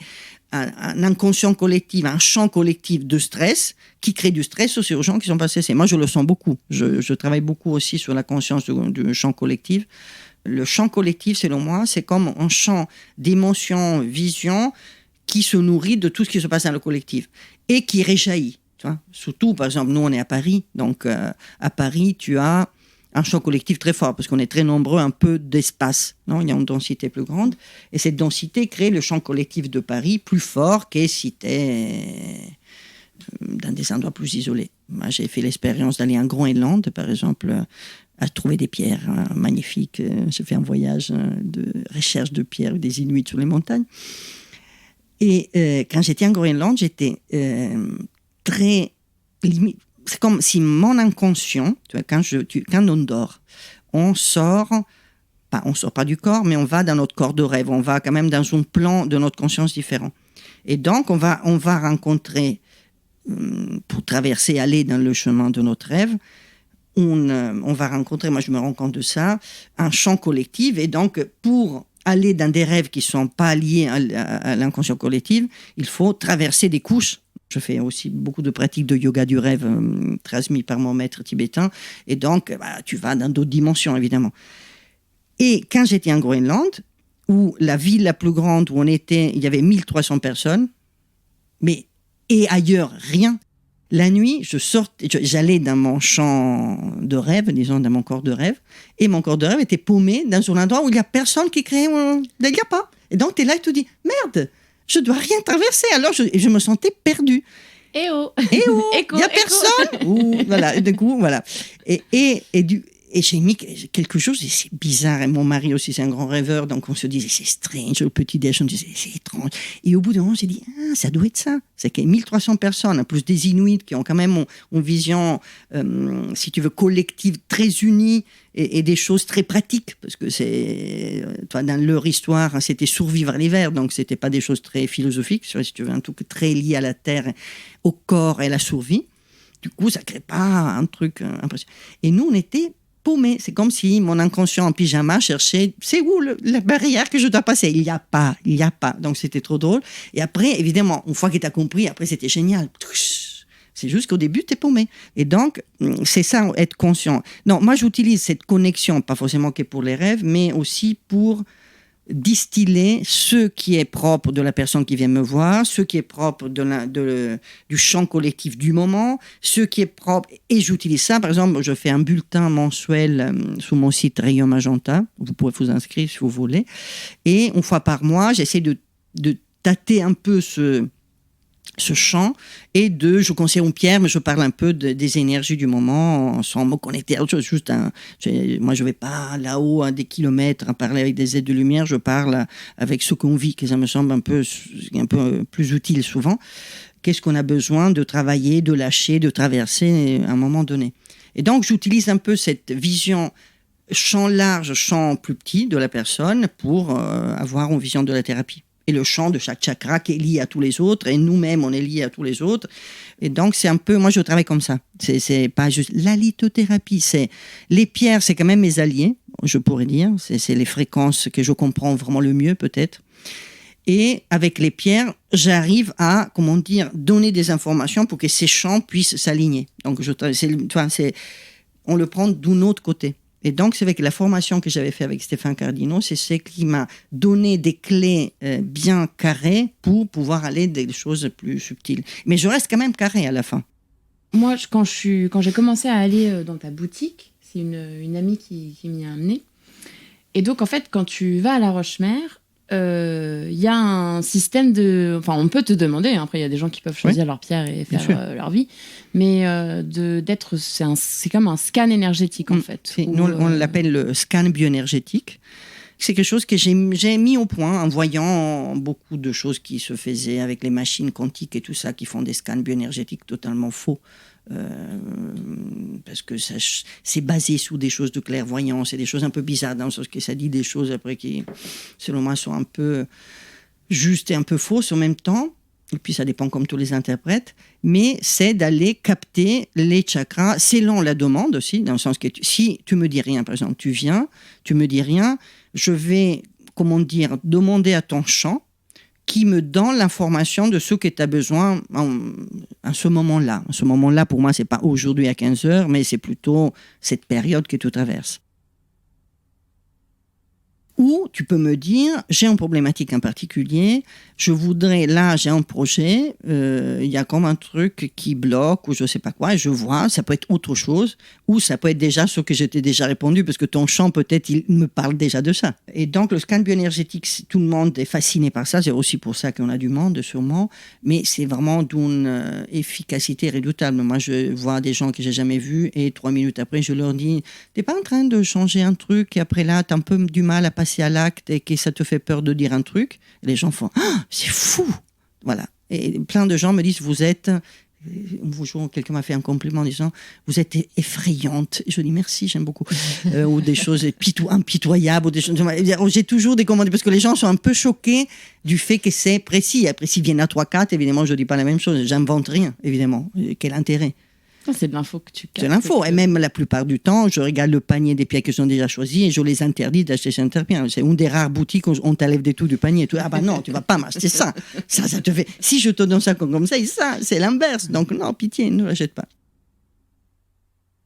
un inconscient collectif, un champ collectif de stress qui crée du stress aussi aux gens qui sont pas stressés. Moi, je le sens beaucoup. Je travaille beaucoup aussi sur la conscience du champ collectif. Le champ collectif, selon moi, c'est comme un champ d'émotions, vision, qui se nourrit de tout ce qui se passe dans le collectif et qui réjaillit. Tu vois. Surtout, par exemple, nous, on est à Paris. Donc, à Paris, tu as un champ collectif très fort parce qu'on est très nombreux, un peu d'espace. Non, il y a une densité plus grande. Et cette densité crée le champ collectif de Paris plus fort que si tu es dans des endroits plus isolés. Moi, j'ai fait l'expérience d'aller en Groenland, par exemple, à trouver des pierres magnifiques. J'ai fait un voyage de recherche de pierres, des Inuits sur les montagnes. Et quand j'étais en Groenland, j'étais très limite. C'est comme si mon inconscient, tu vois, quand on dort, on sort pas du corps, mais on va dans notre corps de rêve. On va quand même dans un plan de notre conscience différent. Et donc, on va rencontrer, pour traverser, aller dans le chemin de notre rêve, on va rencontrer, moi je me rends compte de ça, un champ collectif. Et donc, pour aller dans des rêves qui ne sont pas liés à l'inconscient collectif, il faut traverser des couches. Je fais aussi beaucoup de pratiques de yoga du rêve transmis par mon maître tibétain. Et donc, tu vas dans d'autres dimensions, évidemment. Et quand j'étais en Groenland, où la ville la plus grande où on était, il y avait 1300 personnes, et ailleurs, rien. La nuit, j'allais dans mon champ de rêve, disons dans mon corps de rêve, et mon corps de rêve était paumé dans un endroit où il n'y a personne qui crée, il n'y a pas. Et donc, tu es là et tu te dis, merde, je ne dois rien traverser. Alors, je me sentais perdue. Eh oh, il n'y a personne. Ouh, voilà, et du coup, voilà. Et j'ai mis quelque chose, et c'est bizarre. Et mon mari aussi, c'est un grand rêveur, donc on se disait, c'est strange. Au petit-déj, on disait, c'est étrange. Et au bout d'un moment, j'ai dit, ça doit être ça. C'est qu'il y a 1300 personnes, plus des Inuits qui ont quand même une vision, si tu veux, collective, très unie, et des choses très pratiques. Parce que dans leur histoire, c'était survivre à l'hiver, donc c'était pas des choses très philosophiques, si tu veux, un truc très lié à la terre, au corps et à la survie. Du coup, ça crée pas un truc impressionnant. Et nous, on était paumé. C'est comme si mon inconscient en pyjama cherchait, c'est où la barrière que je dois passer? Il n'y a pas. Donc c'était trop drôle. Et après, évidemment, une fois que tu as compris, après c'était génial. C'est juste qu'au début, tu es paumé. Et donc, c'est ça, être conscient. Non, moi j'utilise cette connexion, pas forcément que pour les rêves, mais aussi pour distiller ce qui est propre de la personne qui vient me voir, ce qui est propre du champ collectif du moment, ce qui est propre, et j'utilise ça, par exemple, je fais un bulletin mensuel sur mon site Rayon Magenta, vous pouvez vous inscrire si vous voulez, et une fois par mois, j'essaie de tâter un peu ce champ, et je conseille une pierre, mais je parle un peu des énergies du moment sans me connecter à autre chose. Moi, je ne vais pas là-haut à des kilomètres à parler avec des aides de lumière, je parle avec ce qu'on vit, que ça me semble un peu plus utile souvent. Qu'est-ce qu'on a besoin de travailler, de lâcher, de traverser à un moment donné. Et donc, j'utilise un peu cette vision champ large, champ plus petit de la personne pour avoir une vision de la thérapie. Et le champ de chaque chakra qui est lié à tous les autres, et nous-mêmes, on est liés à tous les autres. Et donc, c'est un peu, moi, je travaille comme ça. C'est pas juste la lithothérapie, les pierres, c'est quand même mes alliés, je pourrais dire. C'est les fréquences que je comprends vraiment le mieux, peut-être. Et avec les pierres, j'arrive à, donner des informations pour que ces champs puissent s'aligner. Donc, on le prend d'un autre côté. Et donc, c'est avec la formation que j'avais fait avec Stéphane Cardino, c'est ce qui m'a donné des clés bien carrées pour pouvoir aller des choses plus subtiles. Mais je reste quand même carré à la fin. Moi, quand j'ai commencé à aller dans ta boutique, c'est une amie qui m'y a amenée. Et donc, en fait, quand tu vas à La Roche-Mère, il y a un système de... Enfin, on peut te demander, après il y a des gens qui peuvent choisir leur pierre et faire leur vie, mais c'est comme un scan énergétique en fait. Nous, on l'appelle le scan bioénergétique. C'est quelque chose que j'ai mis au point en voyant beaucoup de choses qui se faisaient avec les machines quantiques et tout ça, qui font des scans bioénergétiques totalement faux. Parce que c'est basé sur des choses de clairvoyance et des choses un peu bizarres dans le sens que ça dit des choses après qui selon moi sont un peu justes et un peu fausses en même temps, et puis ça dépend comme tous les interprètes, mais c'est d'aller capter les chakras selon la demande aussi, dans le sens que si tu me dis rien, par exemple tu viens, tu me dis rien, je vais demander à ton champ qui me donne l'information de ce que tu as besoin en ce moment-là. En ce moment-là, pour moi, ce n'est pas aujourd'hui à 15h, mais c'est plutôt cette période que tu traverses. Ou tu peux me dire, j'ai une problématique en particulier, j'ai un projet, il y a comme un truc qui bloque ou je ne sais pas quoi, et je vois, ça peut être autre chose, ou ça peut être déjà ce que je t'ai déjà répondu, parce que ton champ, peut-être, il me parle déjà de ça. Et donc, le scan bioénergétique, tout le monde est fasciné par ça, c'est aussi pour ça qu'on a du monde, sûrement, mais c'est vraiment d'une efficacité redoutable. Moi, je vois des gens que je n'ai jamais vus, et 3 minutes après, je leur dis, tu n'es pas en train de changer un truc, et après là, tu as un peu du mal à passer à l'acte et que ça te fait peur de dire un truc. Et les gens font c'est fou, voilà. Et plein de gens me disent un jour quelqu'un m'a fait un compliment en disant vous êtes effrayante. Je dis merci, j'aime beaucoup. Ou des choses impitoyables, ou des choses. J'ai toujours des commentaires parce que les gens sont un peu choqués du fait que c'est précis. Après, s'ils viennent à 3-4, évidemment, je dis pas la même chose. J'invente rien, évidemment. Quel intérêt? C'est de l'info que tu captes. C'est l'info. Et même la plupart du temps, je regarde le panier des pierres qu'ils ont déjà choisi et je les interdis d'acheter ces pierres. C'est une des rares boutiques où on t'enlève des tout du panier. Ah bah non, tu vas pas m'acheter ça. Ça te fait. Si je te donne ça comme ça, c'est l'inverse. Donc non, pitié, ne l'achète pas.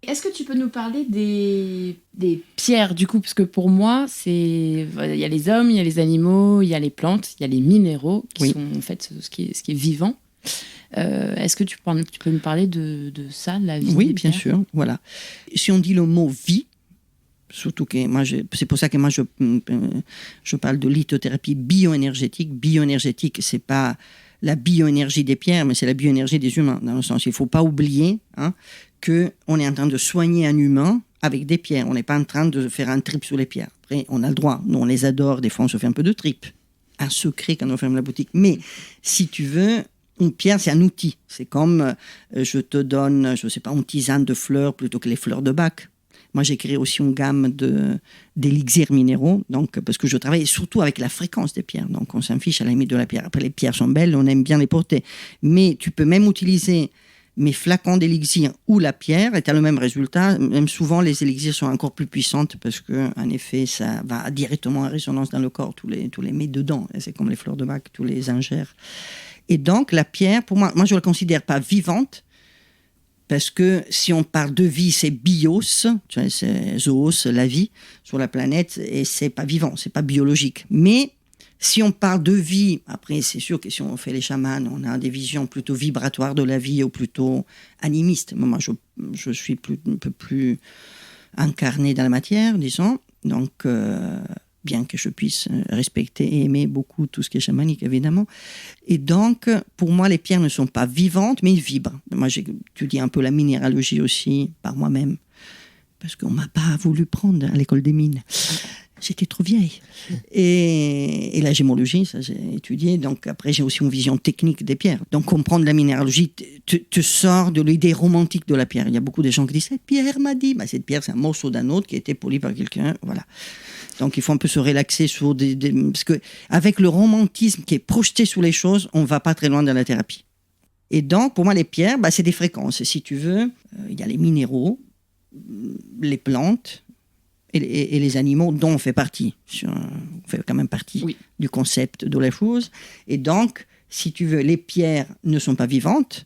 Est-ce que tu peux nous parler des pierres du coup, parce que pour moi, il y a les hommes, il y a les animaux, il y a les plantes, il y a les minéraux qui sont en fait ce qui est vivant. Est-ce que tu peux nous parler de ça, la vie? Oui, bien sûr. Voilà. Si on dit le mot vie, surtout que c'est pour ça que moi je parle de lithothérapie bioénergétique. Bioénergétique, c'est pas la bioénergie des pierres, mais c'est la bioénergie des humains, dans le sens, il ne faut pas oublier qu'on est en train de soigner un humain avec des pierres. On n'est pas en train de faire un trip sur les pierres. Après, on a le droit. Nous, on les adore. Des fois, on se fait un peu de trip. Un secret quand on ferme la boutique. Mais si tu veux, une pierre, c'est un outil. C'est comme je te donne, je ne sais pas, une tisane de fleurs plutôt que les fleurs de bac. Moi, j'ai créé aussi une gamme d'élixirs minéraux, donc, parce que je travaille surtout avec la fréquence des pierres. Donc, on s'en fiche à la limite de la pierre. Après, les pierres sont belles, on aime bien les porter. Mais tu peux même utiliser mes flacons d'élixir ou la pierre, et tu as le même résultat. Même souvent, les élixirs sont encore plus puissantes parce qu'en effet, ça va directement en résonance dans le corps. Tous les met dedans. Et c'est comme les fleurs de bac, tous les ingères. Et donc, la pierre, pour moi, je ne la considère pas vivante. Parce que si on parle de vie, c'est bios, tu vois, c'est zoos, la vie sur la planète, et c'est pas vivant, c'est pas biologique. Mais si on parle de vie, après c'est sûr que si on fait les chamans, on a des visions plutôt vibratoires de la vie ou plutôt animistes. Moi, je suis un peu plus incarné dans la matière, disons. Donc, bien que je puisse respecter et aimer beaucoup tout ce qui est chamanique, évidemment. Et donc, pour moi, les pierres ne sont pas vivantes, mais ils vibrent. Moi, j'ai étudié un peu la minéralogie aussi, par moi-même, parce qu'on ne m'a pas voulu prendre à l'école des mines. J'étais trop vieille. Et la gémologie, ça j'ai étudié. Donc après, j'ai aussi une vision technique des pierres. Donc comprendre la minéralogie te sort de l'idée romantique de la pierre. Il y a beaucoup de gens qui disent « Cette pierre m'a dit ». Cette pierre, c'est un morceau d'un autre qui a été poli par quelqu'un. Voilà. Donc il faut un peu se relaxer sur parce que avec le romantisme qui est projeté sur les choses, on ne va pas très loin dans la thérapie. Et donc, pour moi, les pierres, c'est des fréquences. Si tu veux, il y a les minéraux, les plantes, et les animaux dont on fait partie. On fait quand même partie du concept de la chose. Et donc, si tu veux, les pierres ne sont pas vivantes,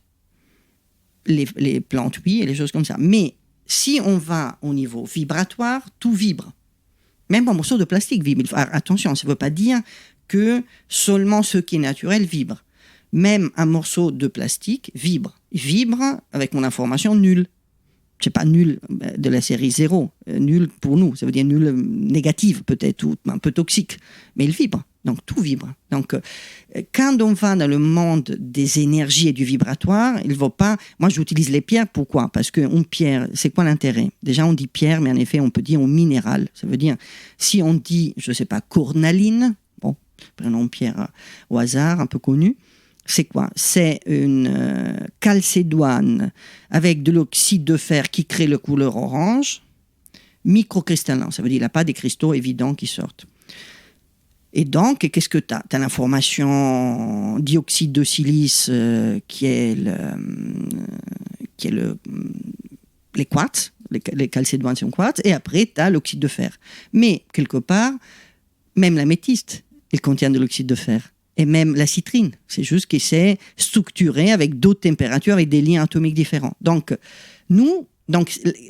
les plantes, oui, et les choses comme ça. Mais si on va au niveau vibratoire, tout vibre. Même un morceau de plastique vibre. Attention, ça ne veut pas dire que seulement ce qui est naturel vibre. Même un morceau de plastique vibre. Il vibre avec mon information nulle. C'est pas nul de la série 0, nul pour nous, ça veut dire nul négative peut-être, ou un peu toxique, mais il vibre, donc tout vibre. Donc quand on va dans le monde des énergies et du vibratoire, il ne faut pas... Moi j'utilise les pierres, pourquoi ? Parce qu'une pierre, c'est quoi l'intérêt ? Déjà on dit pierre, mais en effet on peut dire un minéral, ça veut dire, si on dit, je ne sais pas, cornaline, bon, prenons une pierre au hasard, un peu connue, c'est quoi ? C'est une calcédoine avec de l'oxyde de fer qui crée le couleur orange, microcristallin. Ça veut dire qu'il n'y a pas des cristaux évidents qui sortent. Et donc, qu'est-ce que tu as ? Tu as l'information dioxyde de silice qui est les quartz, les calcédoines sont quartz, et après, tu as l'oxyde de fer. Mais, quelque part, même l'améthyste, elle contient de l'oxyde de fer. Et même la citrine, c'est juste que c'est structuré avec d'autres températures, avec des liens atomiques différents. Donc,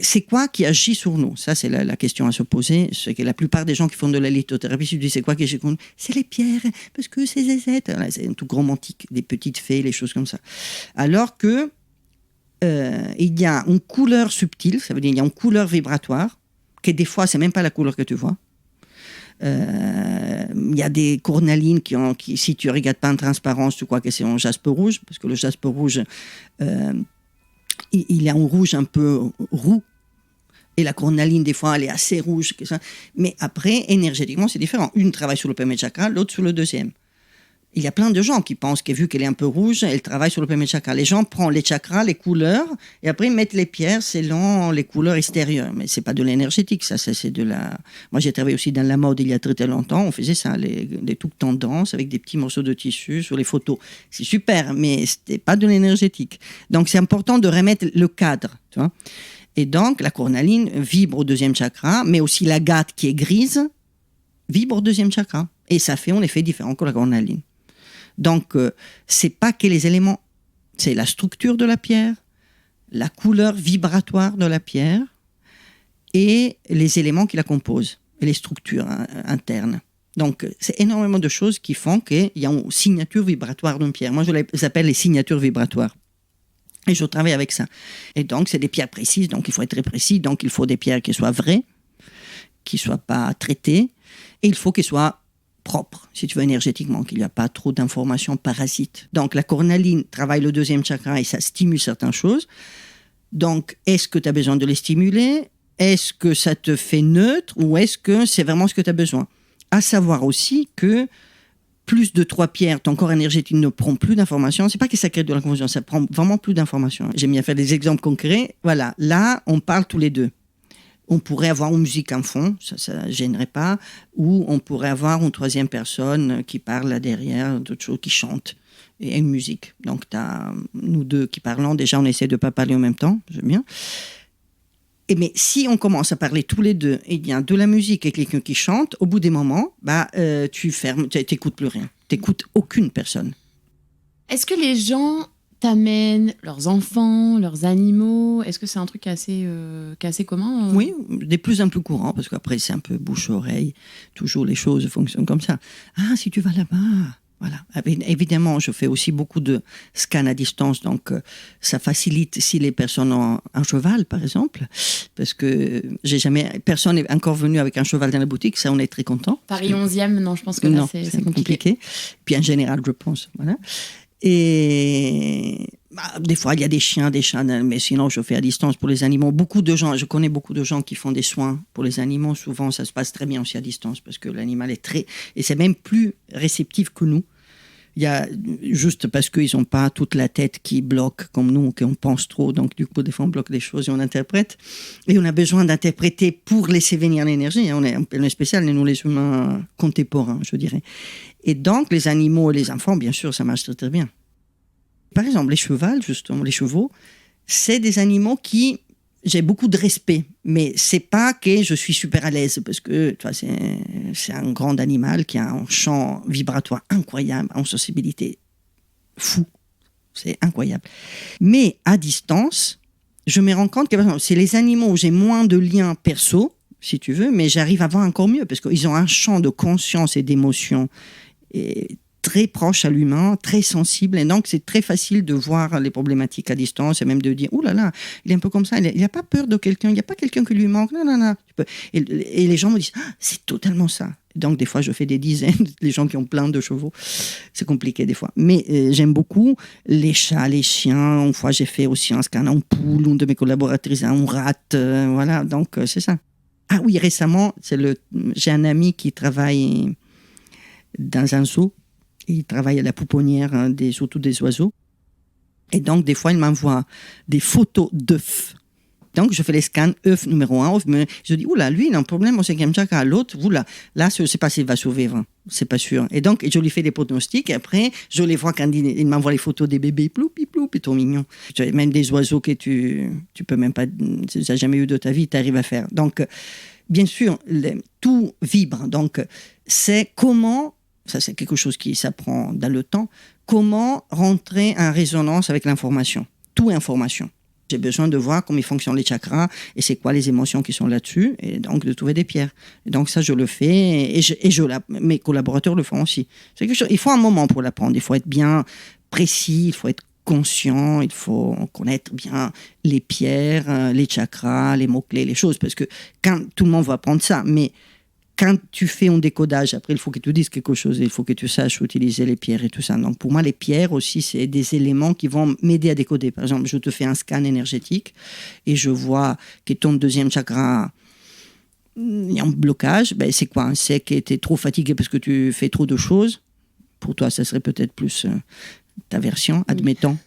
c'est quoi qui agit sur nous ? Ça, c'est la question à se poser. C'est que la plupart des gens qui font de la lithothérapie se disent, c'est quoi qui agit sur nous ? C'est les pierres, parce que c'est zézette. C'est un truc romantique, des petites fées, les choses comme ça. Alors que il y a une couleur subtile, ça veut dire qu'il y a une couleur vibratoire, que des fois, c'est même pas la couleur que tu vois. Il y a des cornalines qui, si tu ne regardes pas en transparence, tu crois que c'est un jaspe rouge, parce que le jaspe rouge, il a un rouge un peu roux, et la cornaline, des fois, elle est assez rouge. Mais après, énergétiquement, c'est différent. Une travaille sur le premier chakra, l'autre sur le deuxième. Il y a plein de gens qui pensent que vu qu'elle est un peu rouge, elle travaille sur le premier chakra. Les gens prennent les chakras, les couleurs, et après ils mettent les pierres selon les couleurs extérieures. Mais c'est pas de l'énergétique, ça c'est de la... Moi j'ai travaillé aussi dans la mode il y a très très longtemps, on faisait ça, des trucs tendances avec des petits morceaux de tissu sur les photos. C'est super, mais c'était pas de l'énergétique. Donc c'est important de remettre le cadre, tu vois. Et donc la cornaline vibre au deuxième chakra, mais aussi l'agate qui est grise vibre au deuxième chakra. Et ça fait un effet différent que la cornaline. Donc, c'est pas que les éléments, c'est la structure de la pierre, la couleur vibratoire de la pierre et les éléments qui la composent, et les structures internes. Donc, c'est énormément de choses qui font qu'il y a une signature vibratoire d'une pierre. Moi, je les appelle les signatures vibratoires. Et je travaille avec ça. Et donc, c'est des pierres précises, donc il faut être très précis. Donc, il faut des pierres qui soient vraies, qui ne soient pas traitées, et il faut qu'elles soient propre, si tu veux, énergétiquement, qu'il n'y a pas trop d'informations parasites. Donc, la cornaline travaille le deuxième chakra et ça stimule certaines choses. Donc, est-ce que tu as besoin de les stimuler? Est-ce que ça te fait neutre ou est-ce que c'est vraiment ce que tu as besoin? À savoir aussi que plus de 3 pierres, ton corps énergétique ne prend plus d'informations. C'est pas que ça crée de la confusion, ça prend vraiment plus d'informations. J'aime bien faire des exemples concrets. Voilà, là, on parle tous les deux. On pourrait avoir une musique en fond, ça ne gênerait pas, ou on pourrait avoir une troisième personne qui parle là derrière, d'autres choses, qui chante, et une musique. Donc, tu as nous deux qui parlons, déjà on essaie de ne pas parler en même temps, j'aime bien. Mais si on commence à parler tous les deux, et bien de la musique et quelqu'un qui chante, au bout des moments, tu fermes, tu n'écoutes plus rien, tu n'écoutes aucune personne. Est-ce que les gens t'amènent leurs enfants, leurs animaux? Est-ce que c'est un truc qui est assez commun? Oui, de plus en plus courant, parce qu'après c'est un peu bouche-oreille. Toujours les choses fonctionnent comme ça. Ah, si tu vas là-bas, voilà. Évidemment, je fais aussi beaucoup de scans à distance, donc ça facilite si les personnes ont un cheval, par exemple, parce que personne n'est encore venu avec un cheval dans la boutique, ça on est très content. Paris 11e, non, je pense que là c'est compliqué. Puis en général, je pense, voilà. Et des fois, il y a des chiens, des chats, mais sinon, je fais à distance pour les animaux. Je connais beaucoup de gens qui font des soins pour les animaux. Souvent, ça se passe très bien aussi à distance parce que l'animal est et c'est même plus réceptif que nous. Il y a juste parce qu'ils n'ont pas toute la tête qui bloque comme nous, qu'on pense trop. Donc, du coup, des fois, on bloque des choses et on interprète. Et on a besoin d'interpréter pour laisser venir l'énergie. On est spécial, nous, les humains contemporains, je dirais. Et donc, les animaux et les enfants, bien sûr, ça marche très, très bien. Par exemple, les chevaux, c'est des animaux qui, j'ai beaucoup de respect, mais c'est pas que je suis super à l'aise, parce que tu vois, c'est un grand animal qui a un champ vibratoire incroyable, une sensibilité fou, c'est incroyable. Mais à distance, je me rends compte que c'est les animaux où j'ai moins de liens perso, si tu veux, mais j'arrive à voir encore mieux, parce qu'ils ont un champ de conscience et d'émotion très proche à l'humain, très sensible, et donc c'est très facile de voir les problématiques à distance et même de dire « Ouh là là, il est un peu comme ça, il n'a pas peur de quelqu'un, il n'y a pas quelqu'un qui lui manque, non. » Et les gens me disent « Ah, c'est totalement ça !» Donc des fois, je fais des dizaines, les gens qui ont plein de chevaux, c'est compliqué des fois. Mais j'aime beaucoup les chats, les chiens. Une fois, j'ai fait aussi un scan en poule, une de mes collaboratrices a un rat, voilà, donc c'est ça. Ah oui, récemment, j'ai un ami qui travaille dans un zoo. Il travaille à la pouponnière, surtout des oiseaux. Et donc, des fois, il m'envoie des photos d'œufs. Donc, je fais les scans, œuf numéro 1. Je dis, oula, lui, il a un problème au 5e chakra. L'autre, oula, là, je ne sais pas s'il va survivre. C'est pas sûr. Et donc, je lui fais des pronostics. Et après, je les vois quand il m'envoie les photos des bébés. Ploupi, ploupi, trop mignon. Même des oiseaux que tu peux même pas, tu n'as jamais eu de ta vie, tu arrives à faire. Donc, bien sûr, tout vibre. Donc, c'est comment... Ça, c'est quelque chose qui s'apprend dans le temps. Comment rentrer en résonance avec l'information? Tout information. J'ai besoin de voir comment fonctionnent les chakras et c'est quoi les émotions qui sont là-dessus, et donc de trouver des pierres. Et donc ça, je le fais mes collaborateurs le font aussi. C'est quelque chose, il faut un moment pour l'apprendre. Il faut être bien précis, il faut être conscient, il faut connaître bien les pierres, les chakras, les mots-clés, les choses. Parce que quand tout le monde va apprendre ça, mais quand tu fais un décodage, après, il faut que tu dises quelque chose, il faut que tu saches utiliser les pierres et tout ça. Donc, pour moi, les pierres aussi, c'est des éléments qui vont m'aider à décoder. Par exemple, je te fais un scan énergétique et je vois que ton deuxième chakra, il y a un blocage. Ben, c'est quoi? C'est que tu es trop fatigué parce que tu fais trop de choses. Pour toi, ça serait peut-être plus ta version, admettons.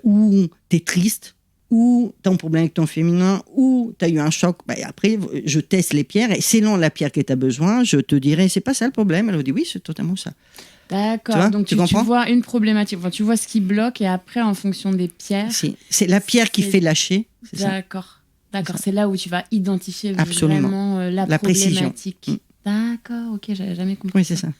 Ou tu es triste. Ou tu as un problème avec ton féminin, ou tu as eu un choc. Après, je teste les pierres, et selon la pierre que tu as besoin, je te dirai, c'est pas ça le problème. Elle me dit, oui, c'est totalement ça. D'accord, donc tu vois une problématique, enfin, tu vois ce qui bloque, et après, en fonction des pierres... C'est la pierre qui fait lâcher, c'est ça. D'accord, c'est là où tu vas identifier Absolument. Vraiment la problématique. Précision. D'accord, ok, j'avais jamais compris. Oui, c'est ça.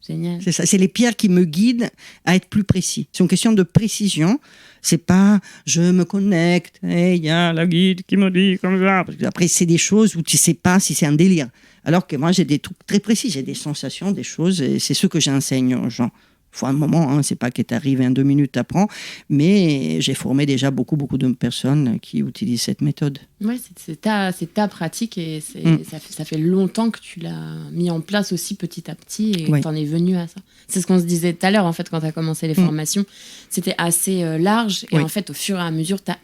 Génial. C'est ça, c'est les pierres qui me guident à être plus précis. C'est une question de précision. C'est pas je me connecte et il y a la guide qui me dit comme ça. Parce que après, c'est des choses où tu sais pas si c'est un délire. Alors que moi, j'ai des trucs très précis. J'ai des sensations, des choses, et c'est ce que j'enseigne aux gens. Il faut un moment, hein, c'est pas que tu arrives en 2 minutes, tu apprends, mais j'ai formé déjà beaucoup de personnes qui utilisent cette méthode. Oui, c'est ta pratique et ça fait longtemps que tu l'as mis en place aussi petit à petit et que tu en es venu à ça. C'est ce qu'on se disait tout à l'heure, en fait, quand tu as commencé les formations. C'était assez large et en fait, au fur et à mesure, tu as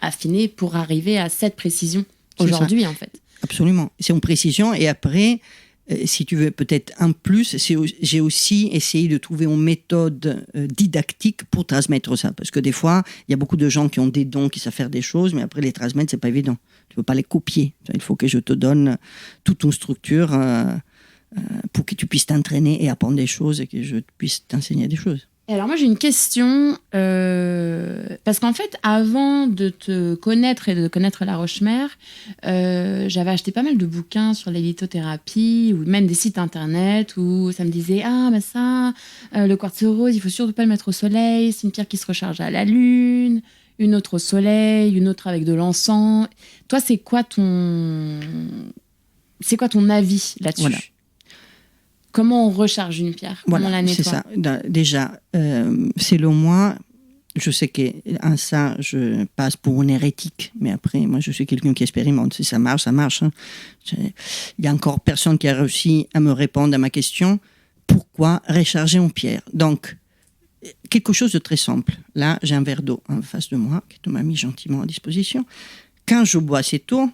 affiné pour arriver à cette précision aujourd'hui, en fait. Absolument. C'est une précision et après... si tu veux peut-être un plus, j'ai aussi essayé de trouver une méthode didactique pour transmettre ça. Parce que des fois, il y a beaucoup de gens qui ont des dons, qui savent faire des choses, mais après les transmettre, c'est pas évident. Tu peux pas les copier. Il faut que je te donne toute une structure pour que tu puisses t'entraîner et apprendre des choses et que je puisse t'enseigner des choses. Et alors moi j'ai une question, parce qu'en fait avant de te connaître et de connaître La Roche-Mère, j'avais acheté pas mal de bouquins sur la lithothérapie ou même des sites internet où ça me disait le quartz rose il faut surtout pas le mettre au soleil, c'est une pierre qui se recharge à la lune, une autre au soleil, une autre avec de l'encens. Toi c'est quoi ton avis là-dessus? Voilà. Comment on recharge une pierre? Comment on la nettoie? C'est ça. Déjà, selon moi, je sais qu'en ça, je passe pour une hérétique. Mais après, moi, je suis quelqu'un qui expérimente. Si ça marche, ça marche. Hein. Il y a encore personne qui a réussi à me répondre à ma question. Pourquoi recharger une pierre? Donc, quelque chose de très simple. Là, j'ai un verre d'eau en face de moi, que tu m'as mis gentiment à disposition. Quand je bois cette eau,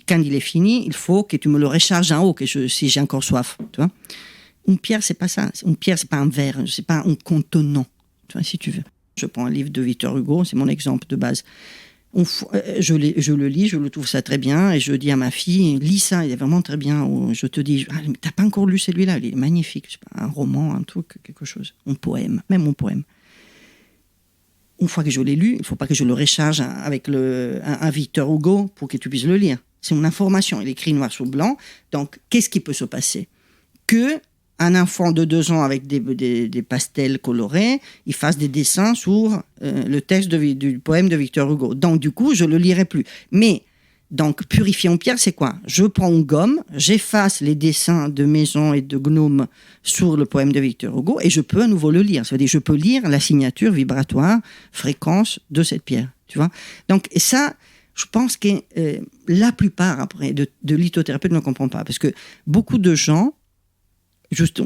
quand il est fini, il faut que tu me le recharges en haut, si j'ai encore soif. Tu vois? Une pierre, c'est pas ça. Une pierre, c'est pas un verre, c'est pas un contenant, tu vois, si tu veux. Je prends un livre de Victor Hugo, c'est mon exemple de base. Je le lis, je le trouve ça très bien, et je dis à ma fille, lis ça, il est vraiment très bien. Ou je te dis, t'as pas encore lu celui-là, il est magnifique. C'est pas un roman, un truc, quelque chose, un poème, même un poème. Une fois que je l'ai lu, il faut pas que je le recharge avec un Victor Hugo pour que tu puisses le lire. C'est une information, il est écrit noir sur blanc. Donc, qu'est-ce qui peut se passer? Que un enfant de 2 ans avec des pastels colorés, il fasse des dessins sur le texte du poème de Victor Hugo. Donc, du coup, je ne le lirai plus. Mais, donc, purifier en pierre, c'est quoi? Je prends une gomme, j'efface les dessins de maisons et de gnomes sur le poème de Victor Hugo et je peux à nouveau le lire. Ça veut dire je peux lire la signature vibratoire, fréquence de cette pierre. Tu vois? Donc, et ça... Je pense que la plupart après, de lithothérapeutes ne comprennent pas. Parce que beaucoup de gens... Juste,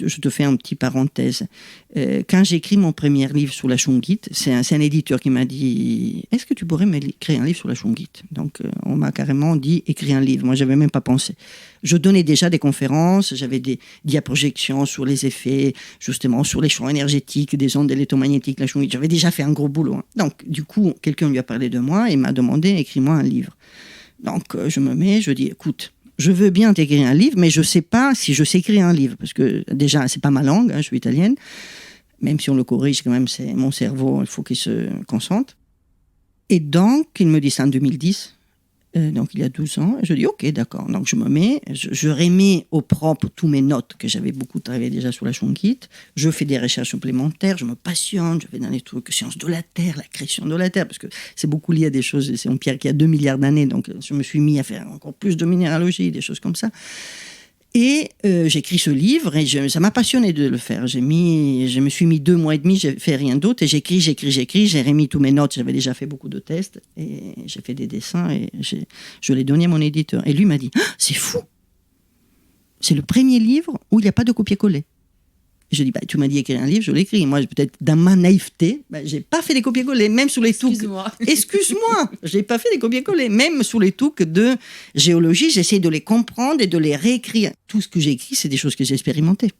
je te fais une petite parenthèse. Quand j'ai écrit mon premier livre sur la shungite, c'est un éditeur qui m'a dit « Est-ce que tu pourrais écrire un livre sur la shungite ?» Donc, on m'a carrément dit « Écris un livre ». Moi, je n'avais même pas pensé. Je donnais déjà des conférences, j'avais des diaprojections sur les effets, justement, sur les champs énergétiques, des ondes électromagnétiques, la shungite. J'avais déjà fait un gros boulot. Hein. Donc, du coup, quelqu'un lui a parlé de moi et m'a demandé « Écris-moi un livre ». Donc, je dis « Écoute, je veux bien t'écrire un livre, mais je ne sais pas si je sais écrire un livre, parce que déjà, ce n'est pas ma langue, hein, je suis italienne, même si on le corrige quand même, c'est mon cerveau, il faut qu'il se concentre. Et donc, il me dit ça en 2010, donc il y a 12 ans, et je dis ok, d'accord. Donc je me mets, je remets au propre tous mes notes, que j'avais beaucoup travaillé déjà sur la shungite, je fais des recherches supplémentaires, je me passionne, je vais dans les trucs sciences de la Terre, la création de la Terre, parce que c'est beaucoup lié à des choses, c'est une pierre qui a 2 milliards d'années, donc je me suis mis à faire encore plus de minéralogie, des choses comme ça. Et j'écris ce livre et ça m'a passionné de le faire. Je me suis mis 2 mois et demi, j'ai fait rien d'autre et j'écris, j'ai remis tous mes notes, j'avais déjà fait beaucoup de tests et j'ai fait des dessins et je l'ai donné à mon éditeur. Et lui m'a dit ah, « C'est fou, c'est le premier livre où il n'y a pas de copier-coller ». Je dis tu m'as dit écrire un livre, je l'écris. Moi, peut-être dans ma naïveté, j'ai pas fait des copier-coller, même sous les trucs. Excuse-moi, j'ai pas fait des copier-coller, même sous les trucs de géologie. J'essaie de les comprendre et de les réécrire. Tout ce que j'ai écrit, c'est des choses que j'ai expérimentées.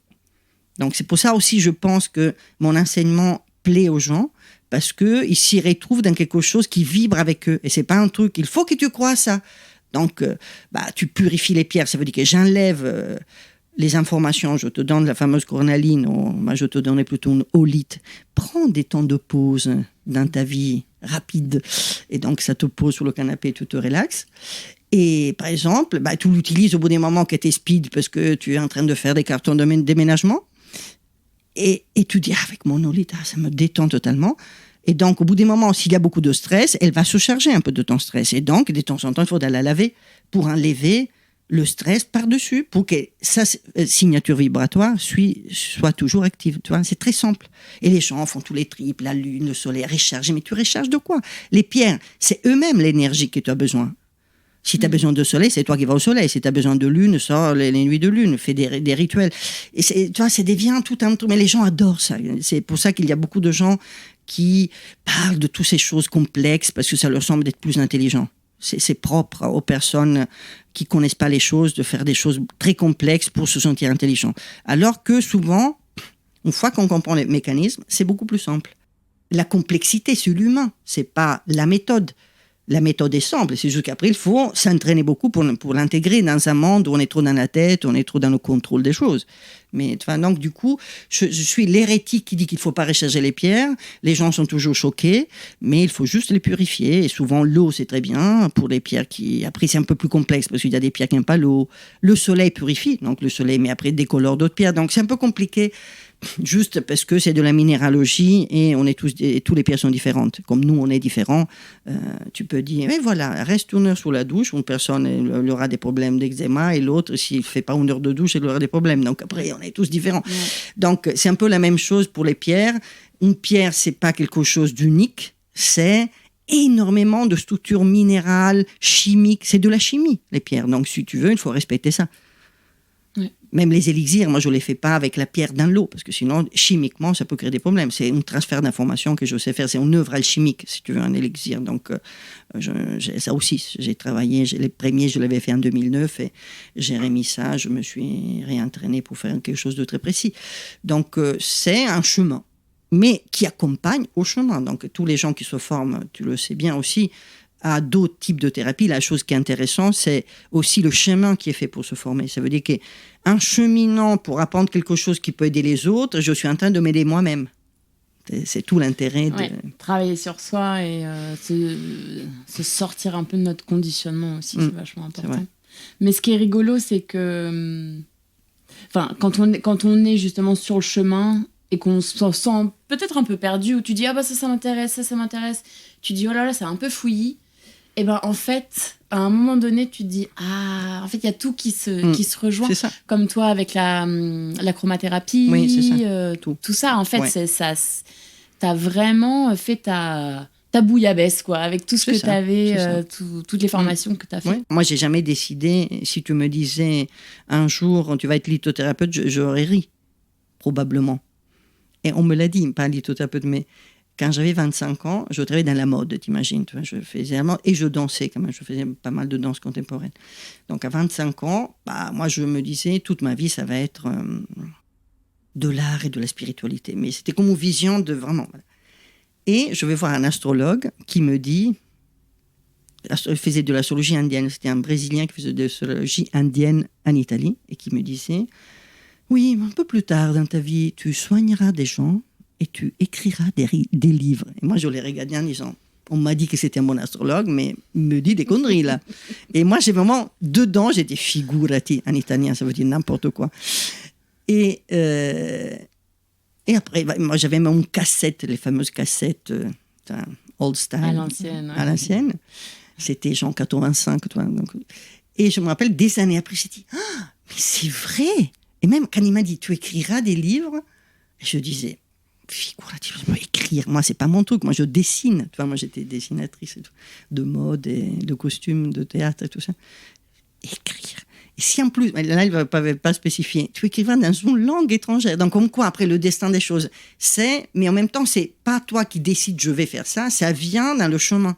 Donc c'est pour ça aussi, je pense que mon enseignement plaît aux gens parce que ils s'y retrouvent dans quelque chose qui vibre avec eux. Et c'est pas un truc. Il faut que tu crois à ça. Donc, tu purifies les pierres. Ça veut dire que j'enlève. Les informations, je te donne la fameuse cornaline, moi je te donnais plutôt une holite. Prends des temps de pause dans ta vie rapide, et donc ça te pose sur le canapé, tu te relaxes. Et par exemple, tu l'utilises au bout des moments que tu es speed parce que tu es en train de faire des cartons de déménagement, et tu dis, avec mon holite, ça me détend totalement. Et donc, au bout des moments, s'il y a beaucoup de stress, elle va se charger un peu de ton stress. Et donc, de temps en temps, il faut aller la laver pour enlever le stress par-dessus pour que sa signature vibratoire soit toujours active. Tu vois, c'est très simple. Et les gens font tous les tripes, la lune, le soleil, recharger. Mais tu recharges de quoi? Les pierres, c'est eux-mêmes l'énergie que tu as besoin. Si tu as besoin de soleil, c'est toi qui vas au soleil. Si tu as besoin de lune, sors les nuits de lune, fais des rituels. Et tu vois, ça devient tout un truc. Mais les gens adorent ça. C'est pour ça qu'il y a beaucoup de gens qui parlent de toutes ces choses complexes parce que ça leur semble d'être plus intelligent. C'est propre aux personnes qui connaissent pas les choses de faire des choses très complexes pour se sentir intelligent. Alors que souvent, une fois qu'on comprend les mécanismes, c'est beaucoup plus simple. La complexité, c'est l'humain, c'est pas la méthode. La méthode est simple, c'est juste qu'après, il faut s'entraîner beaucoup pour l'intégrer dans un monde où on est trop dans la tête, on est trop dans le contrôle des choses. Mais donc, du coup, je suis l'hérétique qui dit qu'il ne faut pas recharger les pierres. Les gens sont toujours choqués, mais il faut juste les purifier. Et souvent, l'eau, c'est très bien pour les pierres qui... Après, c'est un peu plus complexe parce qu'il y a des pierres qui n'aiment pas l'eau. Le soleil purifie, donc le soleil, mais après, décolore d'autres pierres. Donc, c'est un peu compliqué. Juste parce que c'est de la minéralogie et tous les pierres sont différentes. Comme nous, on est différents, tu peux dire, mais voilà, reste une heure sous la douche, une personne elle aura des problèmes d'eczéma et l'autre, s'il ne fait pas une heure de douche, elle aura des problèmes. Donc après, on est tous différents. Ouais. Donc c'est un peu la même chose pour les pierres. Une pierre, c'est pas quelque chose d'unique, c'est énormément de structures minérales, chimiques. C'est de la chimie, les pierres. Donc si tu veux, il faut respecter ça. Ouais. Même les élixirs, moi je ne les fais pas avec la pierre dans l'eau, parce que sinon, chimiquement, ça peut créer des problèmes. C'est un transfert d'informations que je sais faire, c'est une œuvre alchimique, si tu veux, un élixir. Donc, ça aussi, j'ai travaillé, les premiers, je l'avais fait en 2009, et j'ai remis ça, je me suis réentraîné pour faire quelque chose de très précis. Donc, c'est un chemin, mais qui accompagne au chemin. Donc, tous les gens qui se forment, tu le sais bien aussi, à d'autres types de thérapies. La chose qui est intéressante, c'est aussi le chemin qui est fait pour se former. Ça veut dire qu'en cheminant pour apprendre quelque chose qui peut aider les autres, je suis en train de m'aider moi-même. C'est tout l'intérêt de... Travailler sur soi et se sortir un peu de notre conditionnement aussi, c'est vachement important. Mais ce qui est rigolo, c'est que quand on est justement sur le chemin et qu'on se sent peut-être un peu perdu, où tu dis « Ah bah ça m'intéresse, ça m'intéresse », tu dis « Oh là là, c'est un peu fouillis », et ben en fait, à un moment donné, tu te dis ah, en fait, il y a tout qui se rejoint. Comme toi avec la chromathérapie, tout ça. En fait, c'est ça. T'as vraiment fait ta bouillabaisse, quoi, avec tout ce que t'avais, toutes les formations que t'as fait. Ouais. Moi, j'ai jamais décidé. Si tu me disais un jour tu vas être lithothérapeute, j'aurais ri, probablement. Et on me l'a dit, pas lithothérapeute, mais quand j'avais 25 ans, je travaillais dans la mode, t'imagines, tu vois, je faisais la mode et je dansais quand même, je faisais pas mal de danse contemporaine. Donc à 25 ans, moi je me disais, toute ma vie, ça va être de l'art et de la spiritualité. Mais c'était comme une vision de vraiment... Et je vais voir un astrologue qui me dit, il faisait de l'astrologie indienne, c'était un Brésilien qui faisait de l'astrologie indienne en Italie, et qui me disait, oui, un peu plus tard dans ta vie, tu soigneras des gens, et tu écriras des livres. Et moi, je l'ai regardé en disant, on m'a dit que c'était un bon astrologue, mais il me dit des conneries, là. Et moi, j'ai vraiment, dedans, j'étais figurati, en italien, ça veut dire n'importe quoi. Et après, moi, j'avais même une cassette, les fameuses cassettes old style. À l'ancienne. C'était genre 85, toi. Donc. Et je me rappelle, des années après, j'ai dit, ah, mais c'est vrai. Et même quand il m'a dit, tu écriras des livres, je disais, figurativement, écrire, moi c'est pas mon truc, moi je dessine, tu vois, moi j'étais dessinatrice de mode et de costumes, de théâtre et tout ça. Écrire. Et si en plus, là il ne va pas spécifier, tu écrivras dans une langue étrangère, donc comme quoi après le destin des choses, mais en même temps c'est pas toi qui décides je vais faire ça, ça vient dans le chemin.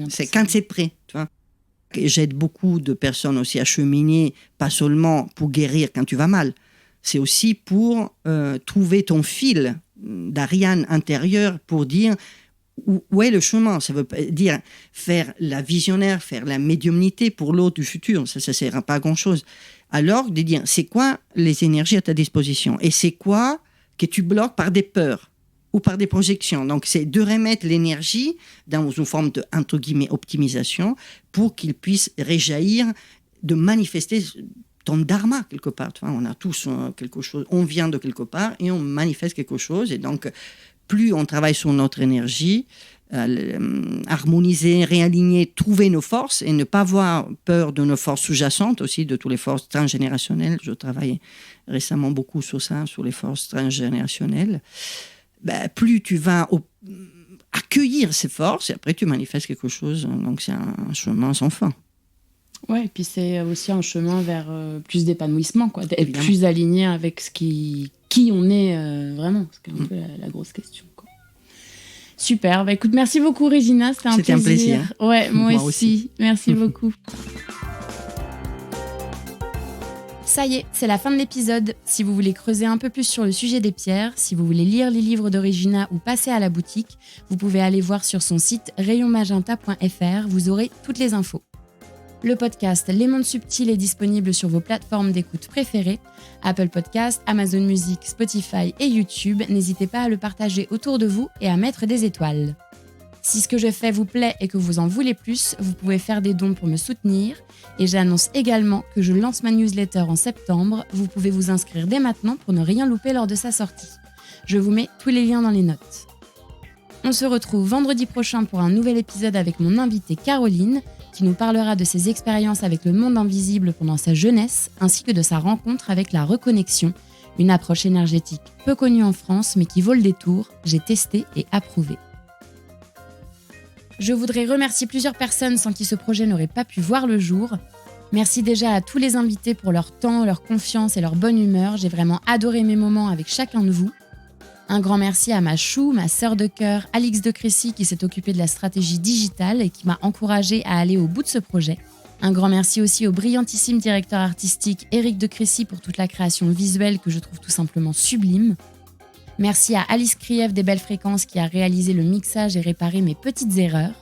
C'est quand c'est prêt, tu vois. Et j'aide beaucoup de personnes aussi à cheminer, pas seulement pour guérir quand tu vas mal, c'est aussi pour trouver ton fil d'Ariane intérieur pour dire où est le chemin. Ça veut dire faire la visionnaire, faire la médiumnité pour l'autre du futur. Ça ne sert pas à grand-chose. Alors, de dire, c'est quoi les énergies à ta disposition? Et c'est quoi que tu bloques par des peurs ou par des projections? Donc, c'est de remettre l'énergie dans une forme de, entre guillemets, optimisation pour qu'il puisse réjaillir, de manifester ton dharma quelque part. Tu vois, on a tous quelque chose, on vient de quelque part et on manifeste quelque chose. Et donc, plus on travaille sur notre énergie, harmoniser, réaligner, trouver nos forces et ne pas avoir peur de nos forces sous-jacentes, aussi de toutes les forces transgénérationnelles. Je travaille récemment beaucoup sur ça, sur les forces transgénérationnelles. Plus tu vas accueillir ces forces et après tu manifestes quelque chose. Donc c'est un chemin sans fin. Ouais, et puis c'est aussi un chemin vers plus d'épanouissement, quoi, d'être plus aligné avec qui on est vraiment, c'est un peu la grosse question, quoi. Super, écoute, merci beaucoup Régina, c'était un plaisir. Ouais, moi aussi. Merci beaucoup. Ça y est, c'est la fin de l'épisode. Si vous voulez creuser un peu plus sur le sujet des pierres, si vous voulez lire les livres de Régina ou passer à la boutique, vous pouvez aller voir sur son site rayonmagenta.fr, vous aurez toutes les infos. Le podcast Les Mondes Subtils est disponible sur vos plateformes d'écoute préférées, Apple Podcasts, Amazon Music, Spotify et YouTube. N'hésitez pas à le partager autour de vous et à mettre des étoiles. Si ce que je fais vous plaît et que vous en voulez plus, vous pouvez faire des dons pour me soutenir. Et j'annonce également que je lance ma newsletter en septembre. Vous pouvez vous inscrire dès maintenant pour ne rien louper lors de sa sortie. Je vous mets tous les liens dans les notes. On se retrouve vendredi prochain pour un nouvel épisode avec mon invitée Caroline, qui nous parlera de ses expériences avec le monde invisible pendant sa jeunesse, ainsi que de sa rencontre avec la reconnexion, une approche énergétique peu connue en France, mais qui vaut le détour. J'ai testé et approuvé. Je voudrais remercier plusieurs personnes sans qui ce projet n'aurait pas pu voir le jour. Merci déjà à tous les invités pour leur temps, leur confiance et leur bonne humeur. J'ai vraiment adoré mes moments avec chacun de vous. Un grand merci à ma chou, ma sœur de cœur, Alix de Crécy, qui s'est occupée de la stratégie digitale et qui m'a encouragée à aller au bout de ce projet. Un grand merci aussi au brillantissime directeur artistique Éric de Crécy pour toute la création visuelle que je trouve tout simplement sublime. Merci à Alice Krief des Belles Fréquences qui a réalisé le mixage et réparé mes petites erreurs.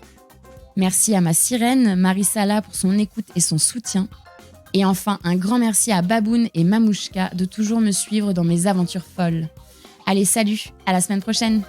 Merci à ma sirène, Marie Sala, pour son écoute et son soutien. Et enfin, un grand merci à Baboun et Mamouchka de toujours me suivre dans mes aventures folles. Allez, salut, à la semaine prochaine!